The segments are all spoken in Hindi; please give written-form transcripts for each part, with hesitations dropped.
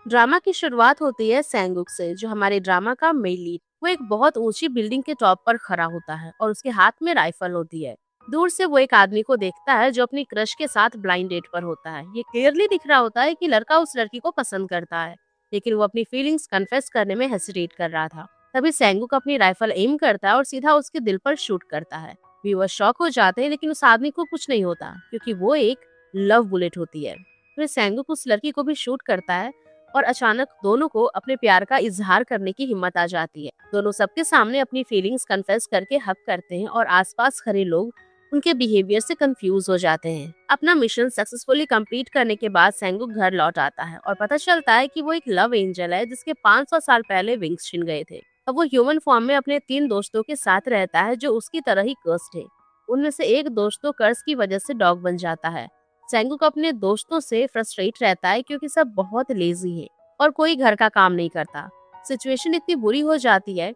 ड्रामा की शुरुआत होती है सेंगुक से, जो हमारे ड्रामा का मेन लीड। वो एक बहुत ऊंची बिल्डिंग के टॉप पर खड़ा होता है और उसके हाथ में राइफल होती है। दूर से वो एक आदमी को देखता है जो अपनी क्रश के साथ ब्लाइंड डेट पर होता है। ये क्लियरली दिख रहा होता है कि लड़का उस लड़की को पसंद करता है, लेकिन वो अपनी फीलिंग्स कन्फेस करने में हेसिटेट कर रहा था। तभी सेंगुक अपनी राइफल एम करता है और सीधा उसके दिल पर शूट करता है। व्यूअर शॉक हो जाते हैं, लेकिन उस आदमी को कुछ नहीं होता क्योंकि वो एक लव बुलेट होती है। फिर सेंगुक उस लड़की को भी शूट करता है और अचानक दोनों को अपने प्यार का इजहार करने की हिम्मत आ जाती है। दोनों सबके सामने अपनी फीलिंग्स कन्फेस करके हक करते हैं और आसपास खड़े लोग उनके बिहेवियर से कंफ्यूज हो जाते हैं। अपना मिशन सक्सेसफुली कंप्लीट करने के बाद सेंगुक घर लौट आता है और पता चलता है कि वो एक लव एंजल है जिसके 500 साल पहले विंग्स छिन गए थे। अब वो ह्यूमन फॉर्म में अपने 3 दोस्तों के साथ रहता है जो उसकी तरह ही कर्स्ड है। उनमें से एक दोस्त तो कर्स की वजह से डॉग बन जाता है। सेंगुक अपने दोस्तों से फ्रस्ट्रेट रहता है क्योंकि सब बहुत लेजी है और कोई घर का काम नहीं करता। सिचुएशन इतनी बुरी हो जाती है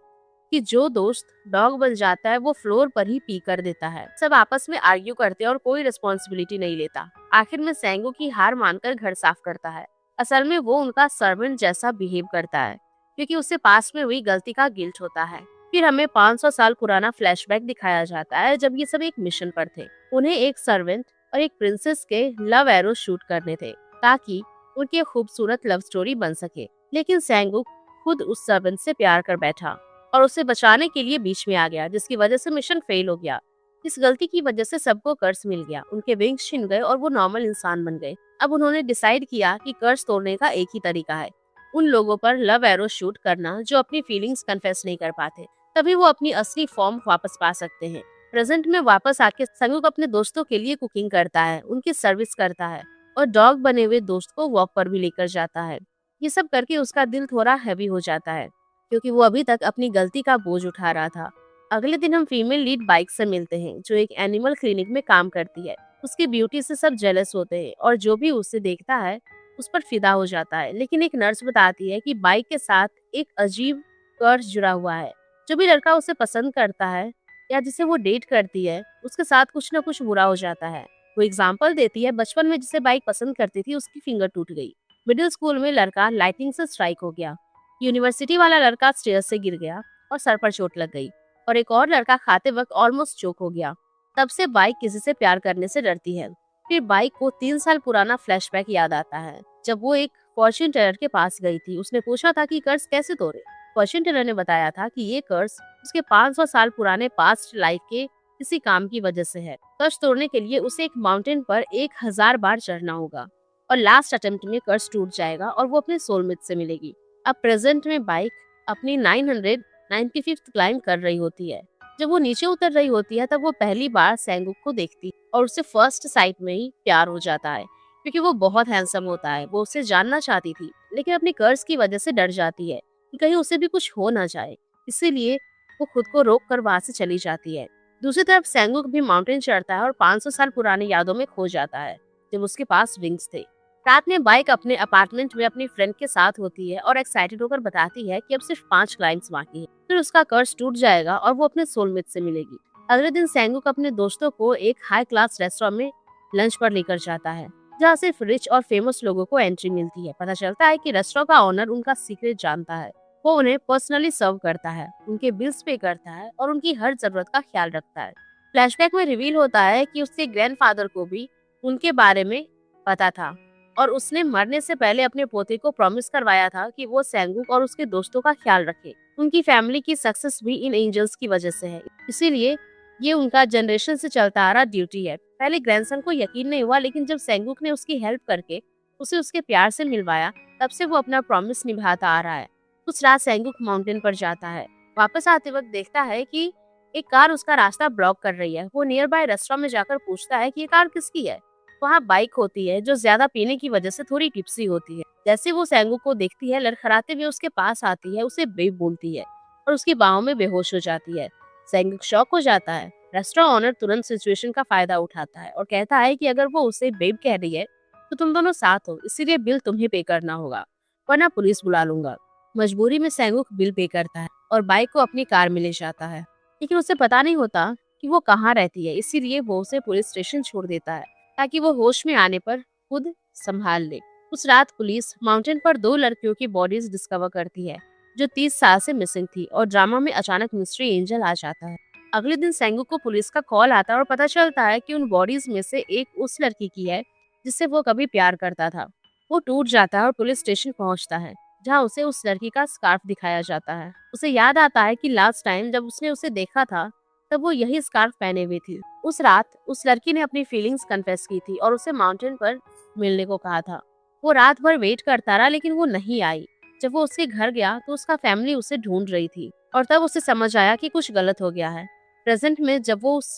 कि जो दोस्त डॉग बन जाता है वो फ्लोर पर ही पी कर देता है। सब आपस में आर्ग्यू करते हैं और कोई रिस्पॉन्सिबिलिटी नहीं लेता। आखिर में सेंगो की हार मानकर घर साफ करता है। असल में वो उनका सर्वेंट जैसा बिहेव करता है क्योंकि उसे पास में हुई गलती का गिल्ट होता है। फिर हमें 500 साल पुराना फ्लैशबैक दिखाया जाता है जब ये सब एक मिशन पर थे। उन्हें एक सर्वेंट और एक प्रिंसेस के लव एरो शूट करने थे ताकि उनकी एक खूबसूरत लव स्टोरी बन सके। लेकिन सेंगुक खुद उस सर्वेंट से प्यार कर बैठा और उसे बचाने के लिए बीच में आ गया, जिसकी वजह से मिशन फेल हो गया। इस गलती की वजह से सबको कर्ज मिल गया, उनके विंग्स छिन गए और वो नॉर्मल इंसान बन गए। अब उन्होंने डिसाइड किया कि कर्ज तोड़ने का एक ही तरीका है, उन लोगों पर लव एरो शूट करना जो अपनी फीलिंग्स कन्फेस नहीं कर पाते। तभी वो अपनी असली फॉर्म वापस पा सकते हैं। प्रेजेंट में वापस आके संगुक अपने दोस्तों के लिए कुकिंग करता है, उनकी सर्विस करता है और डॉग बने हुए दोस्त को वॉक पर भी लेकर जाता है। ये सब करके उसका दिल थोड़ा हैवी हो जाता है क्योंकि वो अभी तक अपनी गलती का बोझ उठा रहा था। अगले दिन हम फीमेल लीड बाइक से मिलते हैं जो एक एनिमल क्लिनिक में काम करती है। उसकी ब्यूटी से सब जेलस होते हैं और जो भी उसे देखता है उस पर फिदा हो जाता है। लेकिन एक नर्स बताती है कि बाइक के साथ एक अजीब कर्ज जुड़ा हुआ है। जो भी लड़का उसे पसंद करता है या जिसे वो डेट करती है उसके साथ कुछ ना कुछ बुरा हो जाता है। वो एग्जाम्पल देती है, बचपन में जिसे बाइक पसंद करती थी उसकी फिंगर टूट गई। मिडिल स्कूल में लड़का लाइटिंग से स्ट्राइक हो गया। यूनिवर्सिटी वाला लड़का स्टेयर से गिर गया और सर पर चोट लग गई और एक और लड़का खाते वक्त ऑलमोस्ट चोक हो गया। तब से बाइक किसी से प्यार करने से डरती है। फिर बाइक को 3 साल पुराना फ्लैशबैक याद आता है जब वो एक फॉर्च्यून टेलर के पास गई थी। उसने पूछा था कि कर्ज कैसे तोड़े। फॉर्च्यून टेलर ने बताया था कि ये कर्ज उसके 500 साल पुराने पास्ट लाइफ के किसी काम की वजह से है। कर्ज तोड़ने के लिए उसे एक माउंटेन पर 1000 बार चढ़ना होगा और लास्ट अटेम्प्ट में कर्ज टूट जाएगा और वो अपने सोलमेट से मिलेगी। अब प्रेजेंट में बाइक अपनी 995th क्लाइंब कर रही होती है। जब वो नीचे उतर रही होती है तब वो पहली बार सेंगुक को देखती है और उसे फर्स्ट साइट में ही प्यार हो जाता है क्योंकि वो बहुत हैंडसम होता है। वो उसे जानना चाहती थी लेकिन अपनी कर्ज की वजह से डर जाती है कि कहीं उसे भी कुछ हो ना जाए, इसीलिए वो खुद को रोक कर वहां से चली जाती है। दूसरी तरफ सेंगुक भी माउंटेन चढ़ता है और 500 साल पुरानी यादों में खो जाता है जब उसके पास विंग्स थे। रात में बाइक अपने अपार्टमेंट में अपनी फ्रेंड के साथ होती है और एक्साइटेड होकर बताती है कि अब सिर्फ 5 क्लाइंब्स बाकी है, फिर उसका कर्ज टूट जाएगा और वो अपने सोलमेट से मिलेगी। अगले दिन सेंगुक अपने दोस्तों को एक हाई क्लास रेस्टोरेंट में लंच पर लेकर जाता है जहाँ सिर्फ रिच और फेमस लोगों को एंट्री मिलती है। पता चलता है कि रेस्टोरेंट का ओनर उनका सीक्रेट जानता है। वो उन्हें पर्सनली सर्व करता है, उनके बिल्स पे करता है और उनकी हर जरूरत का ख्याल रखता है। फ्लैशबैक में रिवील होता है कि उसके ग्रैंडफादर को भी उनके बारे में पता था और उसने मरने से पहले अपने पोते को प्रॉमिस करवाया था कि वो सेंगुक और उसके दोस्तों का ख्याल रखे। उनकी फैमिली की सक्सेस भी इन एंजल्स की वजह से है, इसीलिए ये उनका जनरेशन से चलता आ रहा ड्यूटी है। पहले ग्रैंडसन को यकीन नहीं हुआ, लेकिन जब सेंगुक ने उसकी हेल्प करके उसे उसके प्यार से मिलवाया तब से वो अपना प्रॉमिस निभाता आ रहा है। कुछ रात सेंगुक माउंटेन पर जाता है। वापस आते वक्त देखता है कि एक कार उसका रास्ता ब्लॉक कर रही है। वो नियर बाय रेस्टोरेंट में जाकर पूछता है कि ये कार किसकी है। वहाँ बाइक होती है जो ज्यादा पीने की वजह से थोड़ी टिप्सी होती है। जैसे वो सेंगुक को देखती है, लड़खड़ाते हुए उसके पास आती है, उसे बेब बोलती है और उसकी बाहों में बेहोश हो जाती है। सेंगुक शॉक हो जाता है। रेस्टोरेंट ओनर तुरंत सिचुएशन का फायदा उठाता है और कहता है कि अगर वो उसे बेब कह रही है तो तुम दोनों साथ हो, इसीलिए बिल तुम्हें पे करना होगा वरना पुलिस बुला लूंगा। मजबूरी में सेंगुक बिल पे करता है और बाइक को अपनी कार में ले जाता है, लेकिन उसे पता नहीं होता कि वो कहाँ रहती है, इसीलिए वो उसे पुलिस स्टेशन छोड़ देता है ताकि वो होश में आने पर खुद संभाल ले। उस रात पुलिस माउंटेन पर 2 लड़कियों की बॉडीज डिस्कवर करती है जो 30 साल से मिसिंग थी, और ड्रामा में अचानक मिस्ट्री एंजल आ जाता है। अगले दिन सेंगुक को पुलिस का कॉल आता है और पता चलता है कि उन बॉडीज में से एक उस लड़की की है जिससे वो कभी प्यार करता था। वो टूट जाता है और पुलिस स्टेशन पहुंचता है, जहां उसे उस लड़की का स्कार्फ दिखाया जाता है। उसे याद आता है कि लास्ट टाइम जब उसने उसे देखा था तब वो यही स्कार्फ पहने हुई थी। उस रात उस लड़की ने अपनी फीलिंग्स कन्फेस की थी और उसे माउंटेन पर मिलने को कहा था। वो रात भर वेट करता रहा लेकिन वो नहीं आई। जब वो उसके घर गया तो उसका फैमिली उसे ढूंढ रही थी, और तब उसे समझ आया कि कुछ गलत हो गया है। प्रेजेंट में जब वो उस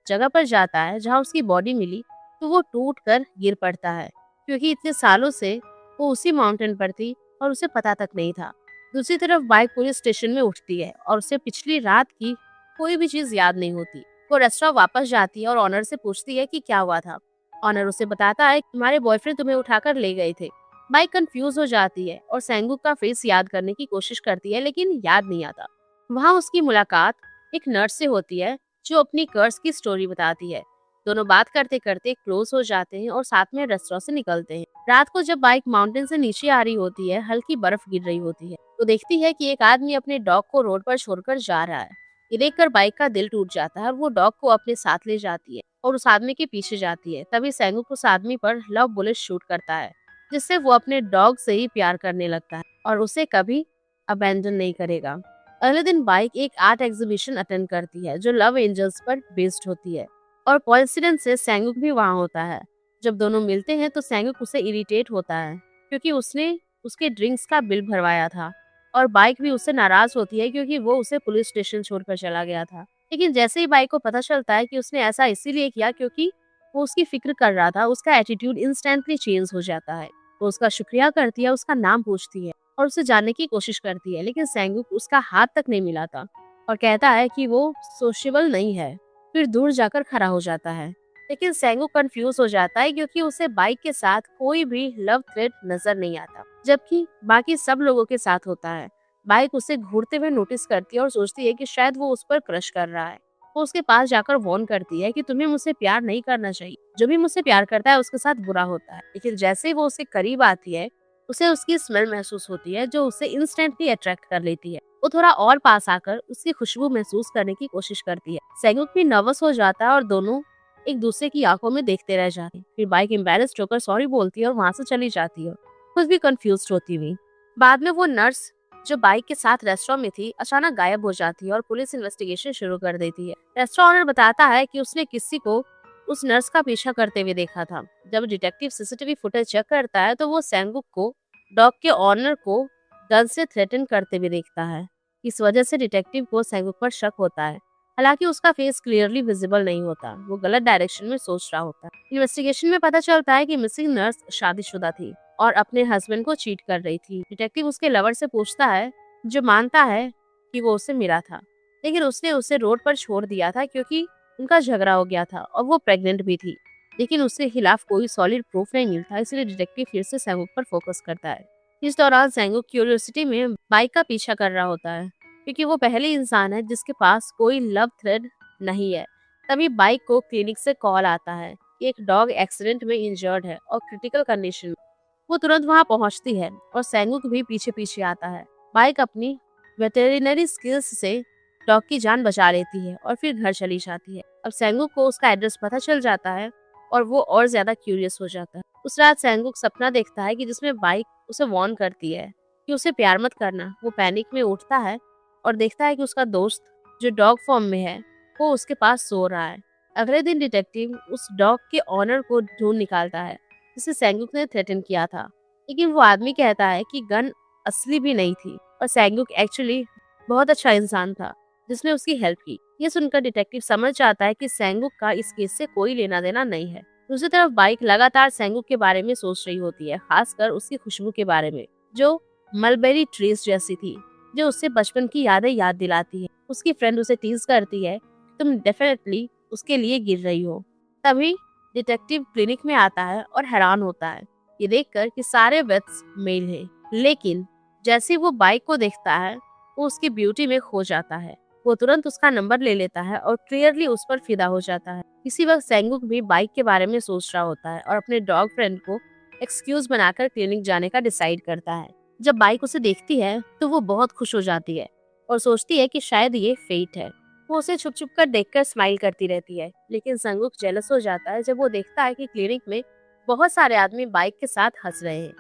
जगह पर जाता है जहाँ उसकी बॉडी मिली, तो वो टूट कर गिर पड़ता है, क्योंकि इतने सालों से वो उसी माउंटेन पर थी और उसे पता तक नहीं था। दूसरी तरफ बाइक पुलिस स्टेशन में उठती है और उसे पिछली रात की कोई भी चीज याद नहीं होती। वो रेस्टोरेंट वापस जाती है और ऑनर से पूछती है कि क्या हुआ था। ऑनर उसे बताता है कि तुम्हारे बॉयफ्रेंड तुम्हें उठाकर ले गए थे। बाइक कंफ्यूज हो जाती है और सेंगुक का फेस याद करने की कोशिश करती है लेकिन याद नहीं आता। वहाँ उसकी मुलाकात एक नर्स से होती है जो अपनी कर्स की स्टोरी बताती है। दोनों बात करते करते क्लोज हो जाते हैं और साथ में रेस्टोरेंट से निकलते हैं। रात को जब बाइक माउंटेन से नीचे आ रही होती है, हल्की बर्फ गिर रही होती है, तो देखती है कि एक आदमी अपने डॉग को रोड पर छोड़कर जा रहा है। ये देखकर बाइक का दिल टूट जाता है और वो डॉग को अपने साथ ले जाती है और उस आदमी के पीछे जाती है। तभी सेंगुक उस आदमी पर लव बुलेट शूट करता है, जिससे वो अपने डॉग से ही प्यार करने लगता है और उसे कभी अबेंडन नहीं करेगा। अगले दिन बाइक एक आर्ट एग्जीबिशन अटेंड करती है जो लव एंजल्स पर बेस्ड होती है, और कोइंसिडेंस से सेंगुक भी वहाँ होता है। जब दोनों मिलते हैं तो सेंगुक उसे इरिटेट होता है क्योंकि उसने उसके ड्रिंक्स का बिल भरवाया था, और बाइक भी उससे नाराज होती है क्योंकि वो उसे पुलिस स्टेशन छोड़कर चला गया था। लेकिन जैसे ही बाइक को पता चलता है कि उसने ऐसा इसीलिए किया क्योंकि वो उसकी फिक्र कर रहा था, उसका एटीट्यूड इंस्टेंटली चेंज हो जाता है। वो उसका शुक्रिया करती है, उसका नाम पूछती है और उसे जानने की कोशिश करती है, लेकिन सेंगुक उसका हाथ तक नहीं मिलाता और कहता है कि वो सोशेबल नहीं है। फिर दूर जाकर खड़ा हो जाता है। लेकिन सेंगुक कंफ्यूज हो जाता है क्योंकि उसे बाइक के साथ कोई भी लव थ्रेड नजर नहीं आता, जबकि बाकी सब लोगों के साथ होता है। बाइक उसे घूरते हुए नोटिस करती है और सोचती है कि शायद वो उस पर क्रश कर रहा है। वो उसके पास जाकर वार्न करती है कि तुम्हें मुझसे प्यार नहीं करना चाहिए, जो भी मुझसे प्यार करता है उसके साथ बुरा होता है। लेकिन जैसे ही वो उसके करीब आती है, उसे उसकी स्मेल महसूस होती है जो उसे इंस्टेंटली अट्रैक्ट कर लेती है। वो थोड़ा और पास आकर उसकी खुशबू महसूस करने की कोशिश करती है। सेंगुक भी नर्वस हो जाता है और दोनों एक दूसरे की आंखों में देखते रह जाते हैं। फिर बाइक एम्बैरेस्ड होकर सॉरी बोलती है और वहां से चली जाती है, खुद भी कंफ्यूज होती हुई। बाद में वो नर्स जो बाइक के साथ रेस्टोरेंट में थी अचानक गायब हो जाती है और पुलिस इन्वेस्टिगेशन शुरू कर देती है। रेस्टोरेंट ओनर बताता है कि उसने किसी को उस नर्स का पीछा करते हुए देखा था। जब डिटेक्टिव सीसीटीवी फुटेज चेक करता है तो वो सेंगुक को डॉग के ऑनर को गन से थ्रेटन करते हुए देखता है। इस वजह से डिटेक्टिव को सेंगुक पर शक होता है। हालांकि उसका फेस क्लियरली विजिबल नहीं होता, वो गलत डायरेक्शन में सोच रहा होता है। इन्वेस्टिगेशन में पता चलता है कि मिसिंग नर्स शादीशुदा थी और अपने हस्बैंड को चीट कर रही थी। डिटेक्टिव उसके लवर से पूछता है, जो मानता है कि वो उसे मिला था, लेकिन उसने उसे रोड पर छोड़ दिया था क्योंकि उनका झगड़ा हो गया था और वो प्रेग्नेंट भी थी। लेकिन उसके खिलाफ कोई सॉलिड प्रूफ नहीं मिलता, इसलिए डिटेक्टिव फिर से सेंगुक पर फोकस करता है। इस दौरान सेंगुक क्यूरियोसिटी में बाइक का पीछा कर रहा होता है क्योंकि वो पहले इंसान है जिसके पास कोई लव थ्रेड नहीं है। तभी बाइक को क्लिनिक से कॉल आता है कि एक डॉग एक्सीडेंट में इंजर्ड है और क्रिटिकल कंडीशन में। वो तुरंत वहां पहुंचती है और सेंगुक भी पीछे पीछे आता है। बाइक अपनी वेटेरिनरी स्किल्स से डॉग की जान बचा लेती है और फिर घर चली जाती है। अब सेंगुक को उसका एड्रेस पता चल जाता है और वो और ज्यादा क्यूरियस हो जाता है। उस रात सेंगुक सपना देखता है कि जिसमें बाइक उसे वार्न करती है कि उसे प्यार मत करना। वो पैनिक में उठता है और देखता है कि उसका दोस्त जो डॉग फॉर्म में है वो उसके पास सो रहा है। अगले दिन डिटेक्टिव उस डॉग के ऑनर को ढूंढ निकालता है जिसे सेंगुक ने थ्रेटन किया था, लेकिन वो आदमी कहता है कि गन असली भी नहीं थी और सेंगुक एक्चुअली बहुत अच्छा इंसान था जिसने उसकी हेल्प की। ये सुनकर डिटेक्टिव समझ जाता है कि सेंगुक का इस केस से कोई लेना देना नहीं है। दूसरी तरफ बाइक लगातार सेंगुक के बारे में सोच रही होती है, खासकर उसकी खुशबू के बारे में जो मलबेरी ट्रीज जैसी थी, जो उससे बचपन की यादें याद दिलाती है। उसकी फ्रेंड उसे टीज करती है, तुम डेफिनेटली उसके लिए गिर रही हो। तभी डिटेक्टिव क्लिनिक में आता है और हैरान होता है ये देखकर कि सारे वेट्स मेल हैं। लेकिन जैसे वो बाइक को देखता है वो उसकी ब्यूटी में खो जाता है। वो तुरंत उसका नंबर ले लेता है और क्लियरली उस पर फिदा हो जाता है। इसी वक्त सेंगुक भी बाइक के बारे में सोच रहा होता है और अपने डॉग फ्रेंड को एक्सक्यूज बनाकर क्लिनिक जाने का डिसाइड करता है। जब बाइक उसे देखती है तो वो बहुत खुश हो जाती है और सोचती है कि शायद ये फेट है। वो उसे छुप छुप कर देखकर स्माइल करती रहती है, लेकिन संगुक जेलस हो जाता है जब वो देखता है कि क्लिनिक में बहुत सारे आदमी बाइक के साथ हंस रहे हैं।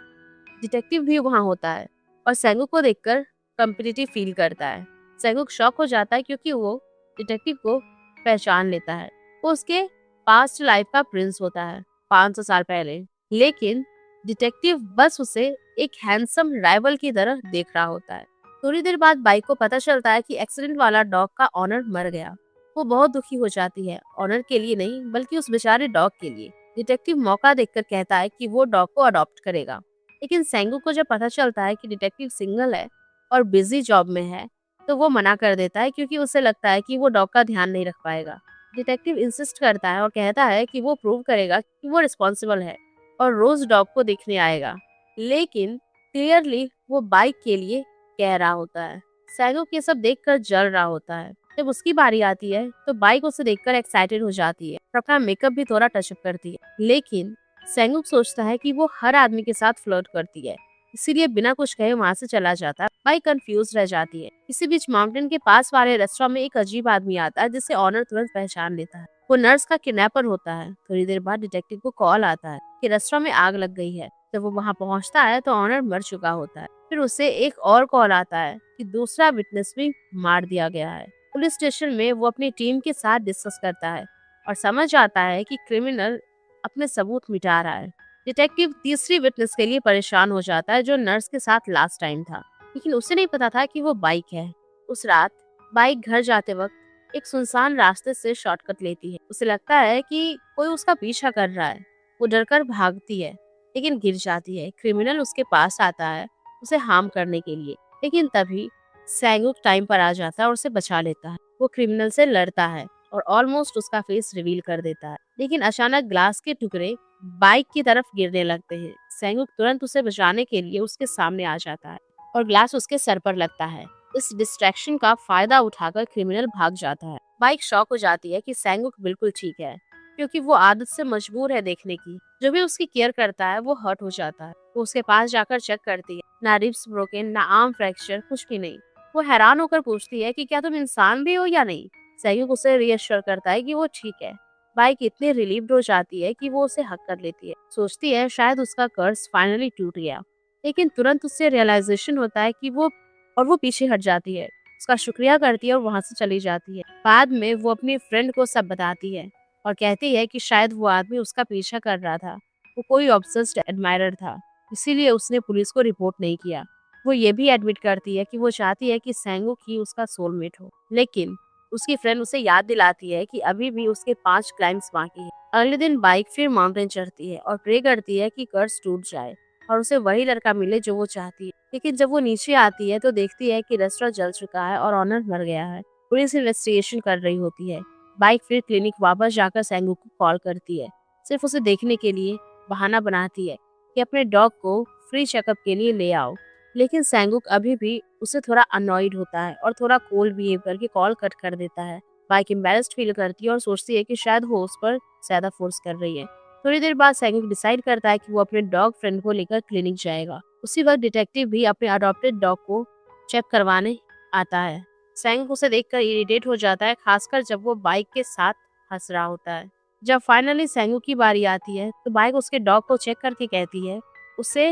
डिटेक्टिव भी वहाँ होता है और सेंगुक को देखकर कम्पिटिटिव फील करता है। सेंगुक शॉक हो जाता है क्योंकि वो डिटेक्टिव को पहचान लेता है। वो उसके पास्ट लाइफ का प्रिंस होता है 500 साल पहले, लेकिन डिटेक्टिव बस उसे एक हैंडसम राइवल की तरह देख रहा होता है। थोड़ी देर बाद बाइक को पता चलता है कि एक्सीडेंट वाला डॉग का ऑनर मर गया। वो बहुत दुखी हो जाती है, ऑनर के लिए नहीं बल्कि उस बेचारे डॉग के लिए। डिटेक्टिव मौका देखकर कहता है कि वो डॉग को अडॉप्ट करेगा, लेकिन सेंगू को जब पता चलता है कि डिटेक्टिव सिंगल है और बिजी जॉब में है तो वो मना कर देता है क्योंकि उसे लगता है कि वो डॉग का ध्यान नहीं रख पाएगा। डिटेक्टिव इंसिस्ट करता है और कहता है कि वो प्रूव करेगा कि वो रिस्पॉन्सिबल है और रोज डॉग को देखने आएगा, लेकिन क्लियरली वो बाइक के लिए कह रहा होता है। सैंगुक ये सब देखकर जल रहा होता है। जब उसकी बारी आती है तो बाइक उसे देखकर एक्साइटेड हो जाती है और अपना मेकअप भी थोड़ा टचअप करती है, लेकिन सैंगुक सोचता है कि वो हर आदमी के साथ फ्लर्ट करती है, इसीलिए बिना कुछ कहे वहाँ से चला जाता है। बाइक कंफ्यूज रह जाती है। इसी बीच माउंटेन के पास वाले रेस्टोरेंट में एक अजीब आदमी आता है जिसे ऑनर तुरंत पहचान लेता है। वो नर्स का किडनैपर होता है। थोड़ी देर बाद डिटेक्टिव को कॉल आता है कि रेस्टोरेंट में आग लग गई है। जब वो वहाँ पहुँचता है तो ऑनर मर चुका होता है। फिर उसे एक और कॉल आता है कि दूसरा विटनेस भी मार दिया गया है। पुलिस स्टेशन में वो अपनी टीम के साथ डिस्कस करता है और समझ आता है कि क्रिमिनल अपने सबूत मिटा रहा है। डिटेक्टिव तीसरी विटनेस के लिए परेशान हो जाता है जो नर्स के साथ लास्ट टाइम था, लेकिन उसे नहीं पता था कि वो बाइक है। उस रात बाइक घर जाते वक्त एक सुनसान रास्ते से शॉर्टकट लेती है। उसे लगता है कि कोई उसका पीछा कर रहा है। वो डरकर भागती है लेकिन गिर जाती है। क्रिमिनल उसके पास आता है उसे हार्म करने के लिए, लेकिन तभी सैंगुक टाइम पर आ जाता है और उसे बचा लेता है। वो क्रिमिनल से लड़ता है और ऑलमोस्ट उसका फेस रिवील कर देता है, लेकिन अचानक ग्लास के टुकड़े बाइक की तरफ गिरने लगते हैं। सैंगुक तुरंत उसे बचाने के लिए उसके सामने आ जाता है और ग्लास उसके सर पर लगता है। इस डिस्ट्रैक्शन का फायदा उठाकर क्रिमिनल भाग जाता है। बाइक शॉक हो जाती है कि सैंगुक बिल्कुल ठीक है, क्योंकि वो आदत से मजबूर है देखने की। जो भी उसकी केयर करता है वो हर्ट हो जाता है। वो उसके पास जाकर चेक करती है, ना रिब्स ब्रोकन, ना आर्म फ्रैक्चर, कुछ भी नहीं। वो हैरान होकर पूछती है कि क्या तुम इंसान भी हो या नहीं। सैंगुक उसे रीअश्योर करता है कि वो ठीक है। बाइक इतनी रिलीव्ड हो जाती है कि वो उसे हक कर लेती है। सोचती है शायद उसका कर्ज फाइनली टूट गया, लेकिन तुरंत उससे रियलाइजेशन होता है कि वो पीछे हट जाती है। उसका शुक्रिया करती है और वहाँ से चली जाती है। बाद में वो अपनी फ्रेंड को सब बताती है और कहती है कि शायद वो आदमी उसका पीछा कर रहा था। वो कोई ऑब्सेस्ड एडमायरर था, इसीलिए उसने पुलिस को रिपोर्ट नहीं किया। वो ये भी एडमिट करती है कि वो चाहती है कि सैंगुक ही उसका सोलमेट हो, लेकिन उसकी फ्रेंड उसे याद दिलाती है कि अभी भी उसके 5 क्लाइम्स बाकी है। अगले दिन बाइक फिर माउंटेन चढ़ती है और प्रे करती है कि कर्ज टूट जाए और उसे वही लड़का मिले जो वो चाहती है। लेकिन जब वो नीचे आती है तो देखती है कि रेस्टोरेंट जल चुका है और ऑनर मर गया है। पुलिस इन्वेस्टिगेशन कर रही होती है। बाइक फिर क्लिनिक वापस जाकर सैंगुक को कॉल करती है, सिर्फ उसे देखने के लिए। बहाना बनाती है कि अपने डॉग को फ्री चेकअप के लिए ले आओ, लेकिन सैंगुक अभी भी उसे थोड़ा अनॉयड होता है और थोड़ा कोल्ड बिहेव करके कॉल कट कर देता है। बाइक एम्बेरस्ड फील करती है और सोचती है कि शायद वो उस पर ज्यादा फोर्स कर रही है। थोड़ी देर बाद सैंगुक डिसाइड करता है कि वो अपने डॉग फ्रेंड को लेकर क्लिनिक जाएगा। उसी वक्त डिटेक्टिव भी अपने अडॉप्टेड डॉग को चेक करवाने आता है। सैंगुक उसे देखकर इरिटेट हो जाता है, खासकर जब वो बाइक के साथ हंस रहा होता है। जब फाइनली सैंगुक की बारी आती है तो बाइक उसके डॉग को चेक करके कहती है उसे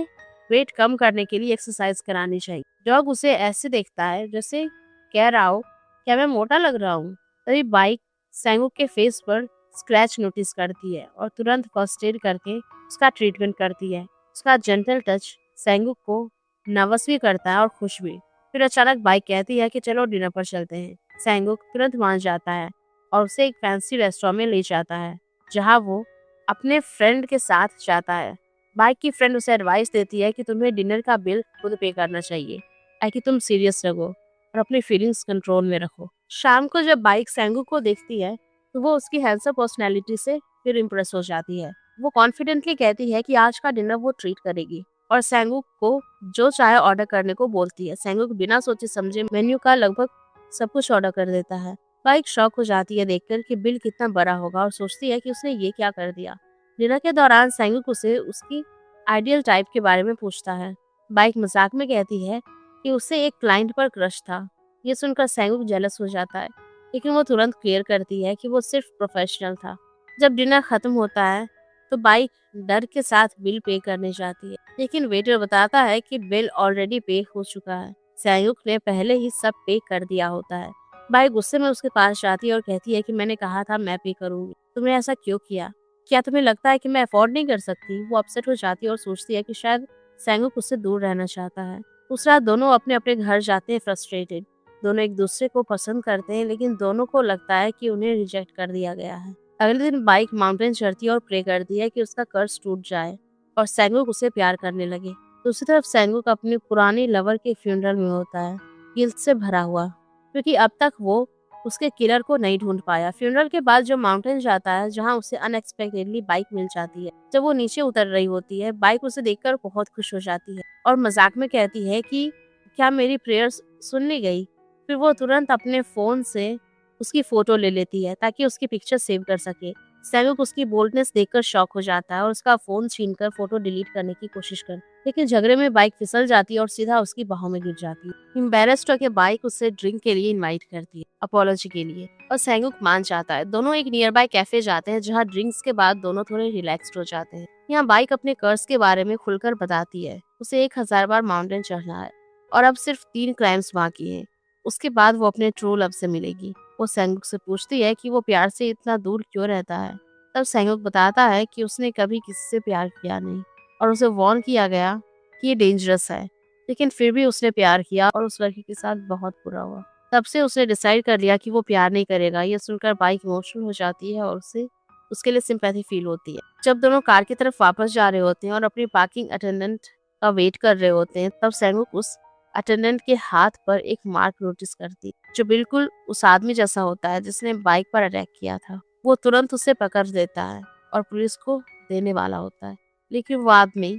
वेट कम करने के लिए एक्सरसाइज करानी चाहिए। डॉग उसे ऐसे देखता है जैसे कह रहा हो, क्या मैं मोटा लग रहा हूँ। तभी बाइक सैंगुक के फेस पर स्क्रैच नोटिस करती है और तुरंत फर्स्ट एड करके उसका ट्रीटमेंट करती है। उसका जेंटल टच सैंगुक को नर्वस भी करता है और खुश भी। फिर अचानक बाइक कहती है कि चलो डिनर पर चलते हैं। सैंगुक तुरंत मान जाता है और उसे एक फैंसी रेस्टोरेंट में ले जाता है, जहाँ वो अपने फ्रेंड के साथ जाता है। बाइक की फ्रेंड उसे एडवाइस देती है कि तुम्हें डिनर का बिल खुद पे करना चाहिए, ताकि तुम सीरियस रहो और अपनी फीलिंग्स कंट्रोल में रखो। शाम को जब बाइक सैंगुक को देखती है तो वो उसकी हैंडसम पर्सनैलिटी से फिर इम्प्रेस हो जाती है। वो कॉन्फिडेंटली कहती है कि आज का डिनर वो ट्रीट करेगी और सैंगुक को जो चाहे ऑर्डर करने को बोलती है। सैंगुक बिना सोचे समझे मेन्यू का लगभग सब कुछ ऑर्डर कर देता है। बाइक शॉक हो जाती है देखकर कि बिल कितना बड़ा होगा और सोचती है कि उसने ये क्या कर दिया। डिनर के दौरान सैंगुक उसे उसकी आइडियल टाइप के बारे में पूछता है। बाइक मजाक में कहती है कि उसे एक क्लाइंट पर क्रश था। ये सुनकर सैंगुक जेलस हो जाता है, लेकिन वो तुरंत क्लियर करती है कि वो सिर्फ प्रोफेशनल था। जब डिनर खत्म होता है तो बाइक डर के साथ बिल पे करने जाती है, लेकिन वेटर बताता है कि बिल ऑलरेडी पे हो चुका है। सैंगुक ने पहले ही सब पे कर दिया होता है। बाइक गुस्से में उसके पास जाती है और कहती है कि मैंने कहा था मैं पे करूंगी, तुमने ऐसा क्यों किया? क्या तुम्हें लगता है कि मैं अफोर्ड नहीं कर सकती? वो अपसेट हो जाती है और सोचती है कि शायद सैंगुक उससे दूर रहना चाहता है। उस रात दोनों अपने अपने घर जाते हैं फ्रस्ट्रेटेड। दोनों एक दूसरे को पसंद करते हैं, लेकिन दोनों को लगता है कि उन्हें रिजेक्ट कर दिया गया है। अगले दिन बाइक माउंटेन चढ़ती है और प्रे करती है कि उसका कर्ज टूट जाए और सैंगुक उसे प्यार करने लगे। दूसरी तरफ सैंगुक अपनी पुरानी लवर के फ्यूनरल में होता है, गिल्ट से भरा हुआ, क्योंकि अब तक वो उसके किलर को नहीं ढूंढ पाया। फ्यूनरल के बाद जो माउंटेन जाता है, जहां उसे अनएक्सपेक्टेडली बाइक मिल जाती है। जब वो नीचे उतर रही होती है, बाइक उसे देखकर बहुत खुश हो जाती है और मजाक में कहती है कि क्या मेरी प्रेयर्स सुन ली गई? फिर वो तुरंत अपने फोन से उसकी फोटो ले लेती है ताकि उसकी पिक्चर सेव कर सके। सैमुक उसकी बोल्डनेस देखकर शॉक हो जाता है और उसका फोन छीनकर फोटो डिलीट करने की कोशिश कर, लेकिन झगड़े में बाइक फिसल जाती है और सीधा उसकी बाहों में गिर जाती है। एम्बैरेस्ड होकर बाइक उसे ड्रिंक के लिए इनवाइट करती है, अपोलॉजी के लिए, और सैंगुक मान जाता है। दोनों एक नियर बाय कैफे जाते हैं जहाँ ड्रिंक्स के बाद दोनों थोड़े रिलैक्स्ड हो जाते हैं। यहाँ बाइक अपने कर्ज के बारे में खुलकर बताती है। उसे 1000 बार माउंटेन चढ़ना है और अब सिर्फ 3 क्लाइम्स बाकी हैं। उसके बाद वो अपने ट्रू लव से मिलेगी। वो सैंगुक से पूछती है कि वो प्यार से इतना दूर क्यों रहता है। तब सैंगुक बताता है कि उसने कभी किसी से प्यार किया नहीं और उसे वार्न किया गया कि ये डेंजरस है, लेकिन फिर भी उसने प्यार किया और उस लड़की के साथ बहुत बुरा हुआ। तब से उसने डिसाइड कर लिया कि वो प्यार नहीं करेगा। ये सुनकर बाइक इमोशनल हो जाती है और उसे उसके लिए सिंपैथी फील होती है। जब दोनों कार की तरफ वापस जा रहे होते हैं और अपनी पार्किंग अटेंडेंट का वेट कर रहे होते हैं, तब सैंगुक उस अटेंडेंट के हाथ पर एक मार्क नोटिस करती, जो बिल्कुल उस आदमी जैसा होता है जिसने बाइक पर अटैक किया था। वो तुरंत उसे पकड़ देता है और पुलिस को देने वाला होता है, लेकिन वो आदमी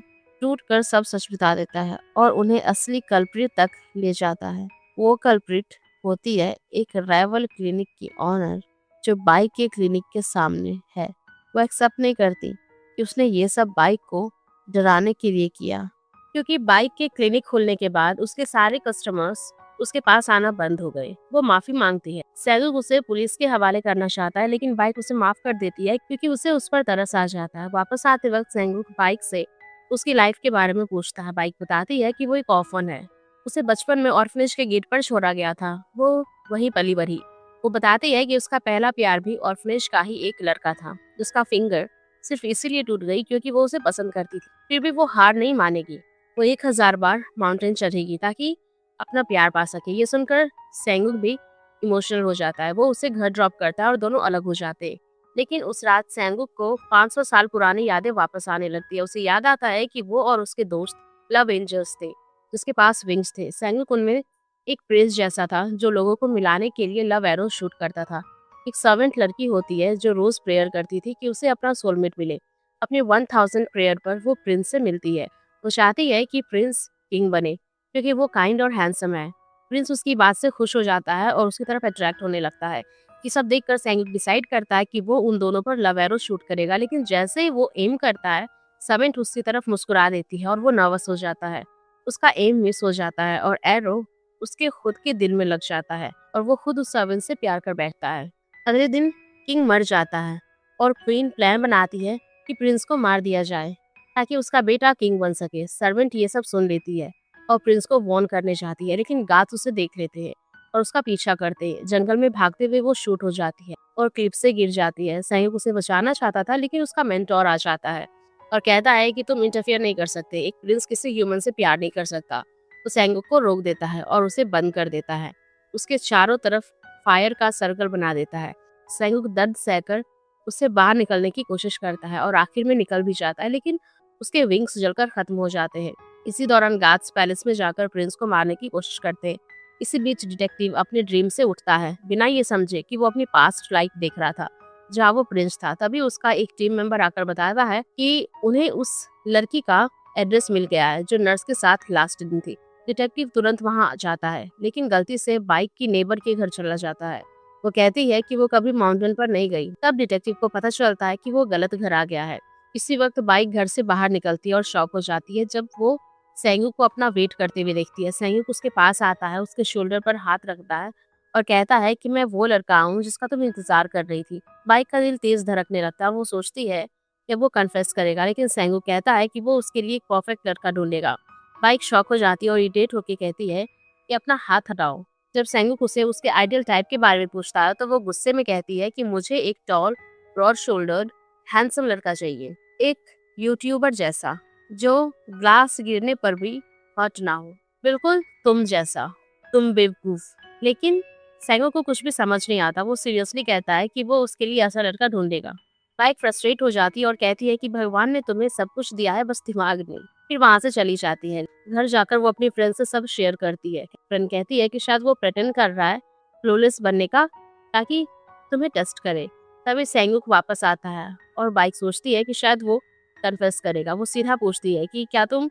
टूट कर सब सच बता देता है और उन्हें असली कल्प्रिट तक ले जाता है। वो कल्प्रिट होती है एक राइवल क्लिनिक की ऑनर, जो बाइक के क्लिनिक के सामने है। वो एक्सेप्ट नहीं करती कि उसने ये सब बाइक को डराने के लिए किया, क्योंकि बाइक के क्लिनिक खुलने के बाद उसके सारे कस्टमर्स उसके पास आना बंद हो गए। वो माफी मांगती है। सैंगुक उसे पुलिस के हवाले करना चाहता है, लेकिन बाइक उसे माफ कर देती है क्योंकि उसे उस पर तरस आ जाता है। वापस आते वक्त सैंगुक बाइक से उसकी लाइफ के बारे में पूछता है। बाइक बताती है कि वो एक ऑर्फन है। उसे बचपन में ऑर्फनेज के गेट पर छोड़ा गया था। वो वहीं पली बढ़ी। वो बताती है कि उसका पहला प्यार भी ऑर्फनेज का ही एक लड़का था, जिसका फिंगर सिर्फ इसीलिए टूट गई क्योंकि वो उसे पसंद करती थी। फिर भी वो हार नहीं मानेगी। वो 1000 बार माउंटेन चढ़ेगी ताकि अपना प्यार पा सके। ये सुनकर सैंगुक भी इमोशनल हो जाता है। वो उसे घर ड्रॉप करता है और दोनों अलग हो जाते हैं। लेकिन उस रात सैंगुक को 500 साल पुरानी यादें वापस आने लगती है। उसे याद आता है कि वो और उसके दोस्त लव एंजल्स थे, जिसके पास विंग्स थे। सैंगुक उनमें एक प्रिंस जैसा था जो लोगों को मिलाने के लिए लव एरो शूट करता था। एक सर्वेंट लड़की होती है जो रोज प्रेयर करती थी कि उसे अपना सोलमेट मिले। अपने 1000 प्रेयर पर वो प्रिंस से मिलती है। वो चाहती है कि प्रिंस किंग बने क्योंकि वो काइंड और हैंडसम है। प्रिंस उसकी बात से खुश हो जाता है और उसकी तरफ अट्रैक्ट होने लगता है। ये सब देखकर सैंगुक डिसाइड करता है कि वो उन दोनों पर लव एरो शूट करेगा, लेकिन जैसे ही वो एम करता है, सर्वेंट उसकी तरफ मुस्कुरा देती है और वो नर्वस हो जाता है। उसका एम मिस हो जाता है और एरो उसके खुद के दिल में लग जाता है और वो खुद उस सर्वेंट से प्यार कर बैठता है। अगले दिन किंग मर जाता है और क्वीन प्लान बनाती है कि प्रिंस को मार दिया जाए ताकि उसका बेटा किंग बन सके। सर्वेंट ये सब सुन लेती है और प्रिंस को वॉर्न करने चाहती है, लेकिन गार्ड्स उसे देख लेते हैं और उसका पीछा करते हैं। जंगल में भागते हुए वो शूट हो जाती है और क्लिफ से गिर जाती है। सैंगुक उसे बचाना चाहता था, लेकिन उसका मेंटोर आ जाता है और कहता है कि तुम इंटरफियर नहीं कर सकते, एक प्रिंस किसी ह्यूमन से प्यार नहीं कर सकता। तो सैंगुक को रोक देता है और उसे बंद कर देता है। उसके चारों तरफ फायर का सर्कल बना देता है। सैंगुक दर्द सहकर उससे बाहर निकलने की कोशिश करता है और आखिर में निकल भी जाता है, लेकिन उसके विंग्स जलकर खत्म हो जाते हैं। इसी दौरान गार्ड्स पैलेस में जाकर प्रिंस को मारने की कोशिश करते हैं। इसी बीच डिटेक्टिव अपने ड्रीम से उठता है, बिना ये समझे कि वो अपनी पास्ट लाइफ देख रहा था जहाँ वो प्रिंस था। तभी उसका एक टीम मेंबर आकर बताता है कि उन्हें उस लड़की का एड्रेस मिल गया है जो नर्स के साथ लास्ट दिन थी। डिटेक्टिव तुरंत वहां जाता है, लेकिन गलती से बाइक की नेबर के घर चला जाता है। वो कहती है कि वो कभी माउंटेन पर नहीं गई। तब डिटेक्टिव को पता चलता है कि वो गलत घर आ गया है। इसी वक्त बाइक घर से बाहर निकलती है और शॉक हो जाती है जब वो सेंगुक को अपना वेट करते हुए देखती है। सेंगुक उसके पास आता है, उसके शोल्डर पर हाथ रखता है और कहता है कि मैं वो लड़का हूँ जिसका तुम इंतजार कर रही थी। बाइक का दिल तेज धड़कने लगता है और वो सोचती है कि वो कन्फेस करेगा, लेकिन सेंगुक कहता है कि वो उसके लिए एक परफेक्ट लड़का ढूंढेगा। बाइक शॉक हो जाती है और इरिटेट होकर कहती है कि अपना हाथ हटाओ। जब सेंगुक उसे उसके आइडियल टाइप के बारे में पूछता है तो वो गुस्से में कहती है कि मुझे एक टॉल, ब्रॉड शोल्डर्ड, हैंडसम लड़का चाहिए, एक यूट्यूबर जैसा जो ग्लास गिरने पर भी हर्ट ना हो, बिल्कुल तुम जैसा। तुम बेवकूफ। लेकिन सैगो को कुछ भी समझ नहीं आता। वो सीरियसली कहता है कि वो उसके लिए ऐसा लड़का ढूंढेगा। बाइक फ्रस्ट्रेट हो जाती है और कहती है कि भगवान ने तुम्हें सब कुछ दिया है, बस दिमाग नहीं। फिर वहां से चली जाती है। घर जाकर वो अपनी फ्रेंड से सब शेयर करती है। फ्रेंड कहती है कि शायद वो प्रेटेंड कर रहा है फ्लॉलेस बनने का, ताकि तुम्हें टेस्ट करे। तभी सेंगुक वापस आता है और बाइक सोचती है कि शायद वो कन्फेस करेगा। वो सीधा पूछती है कि क्या तुम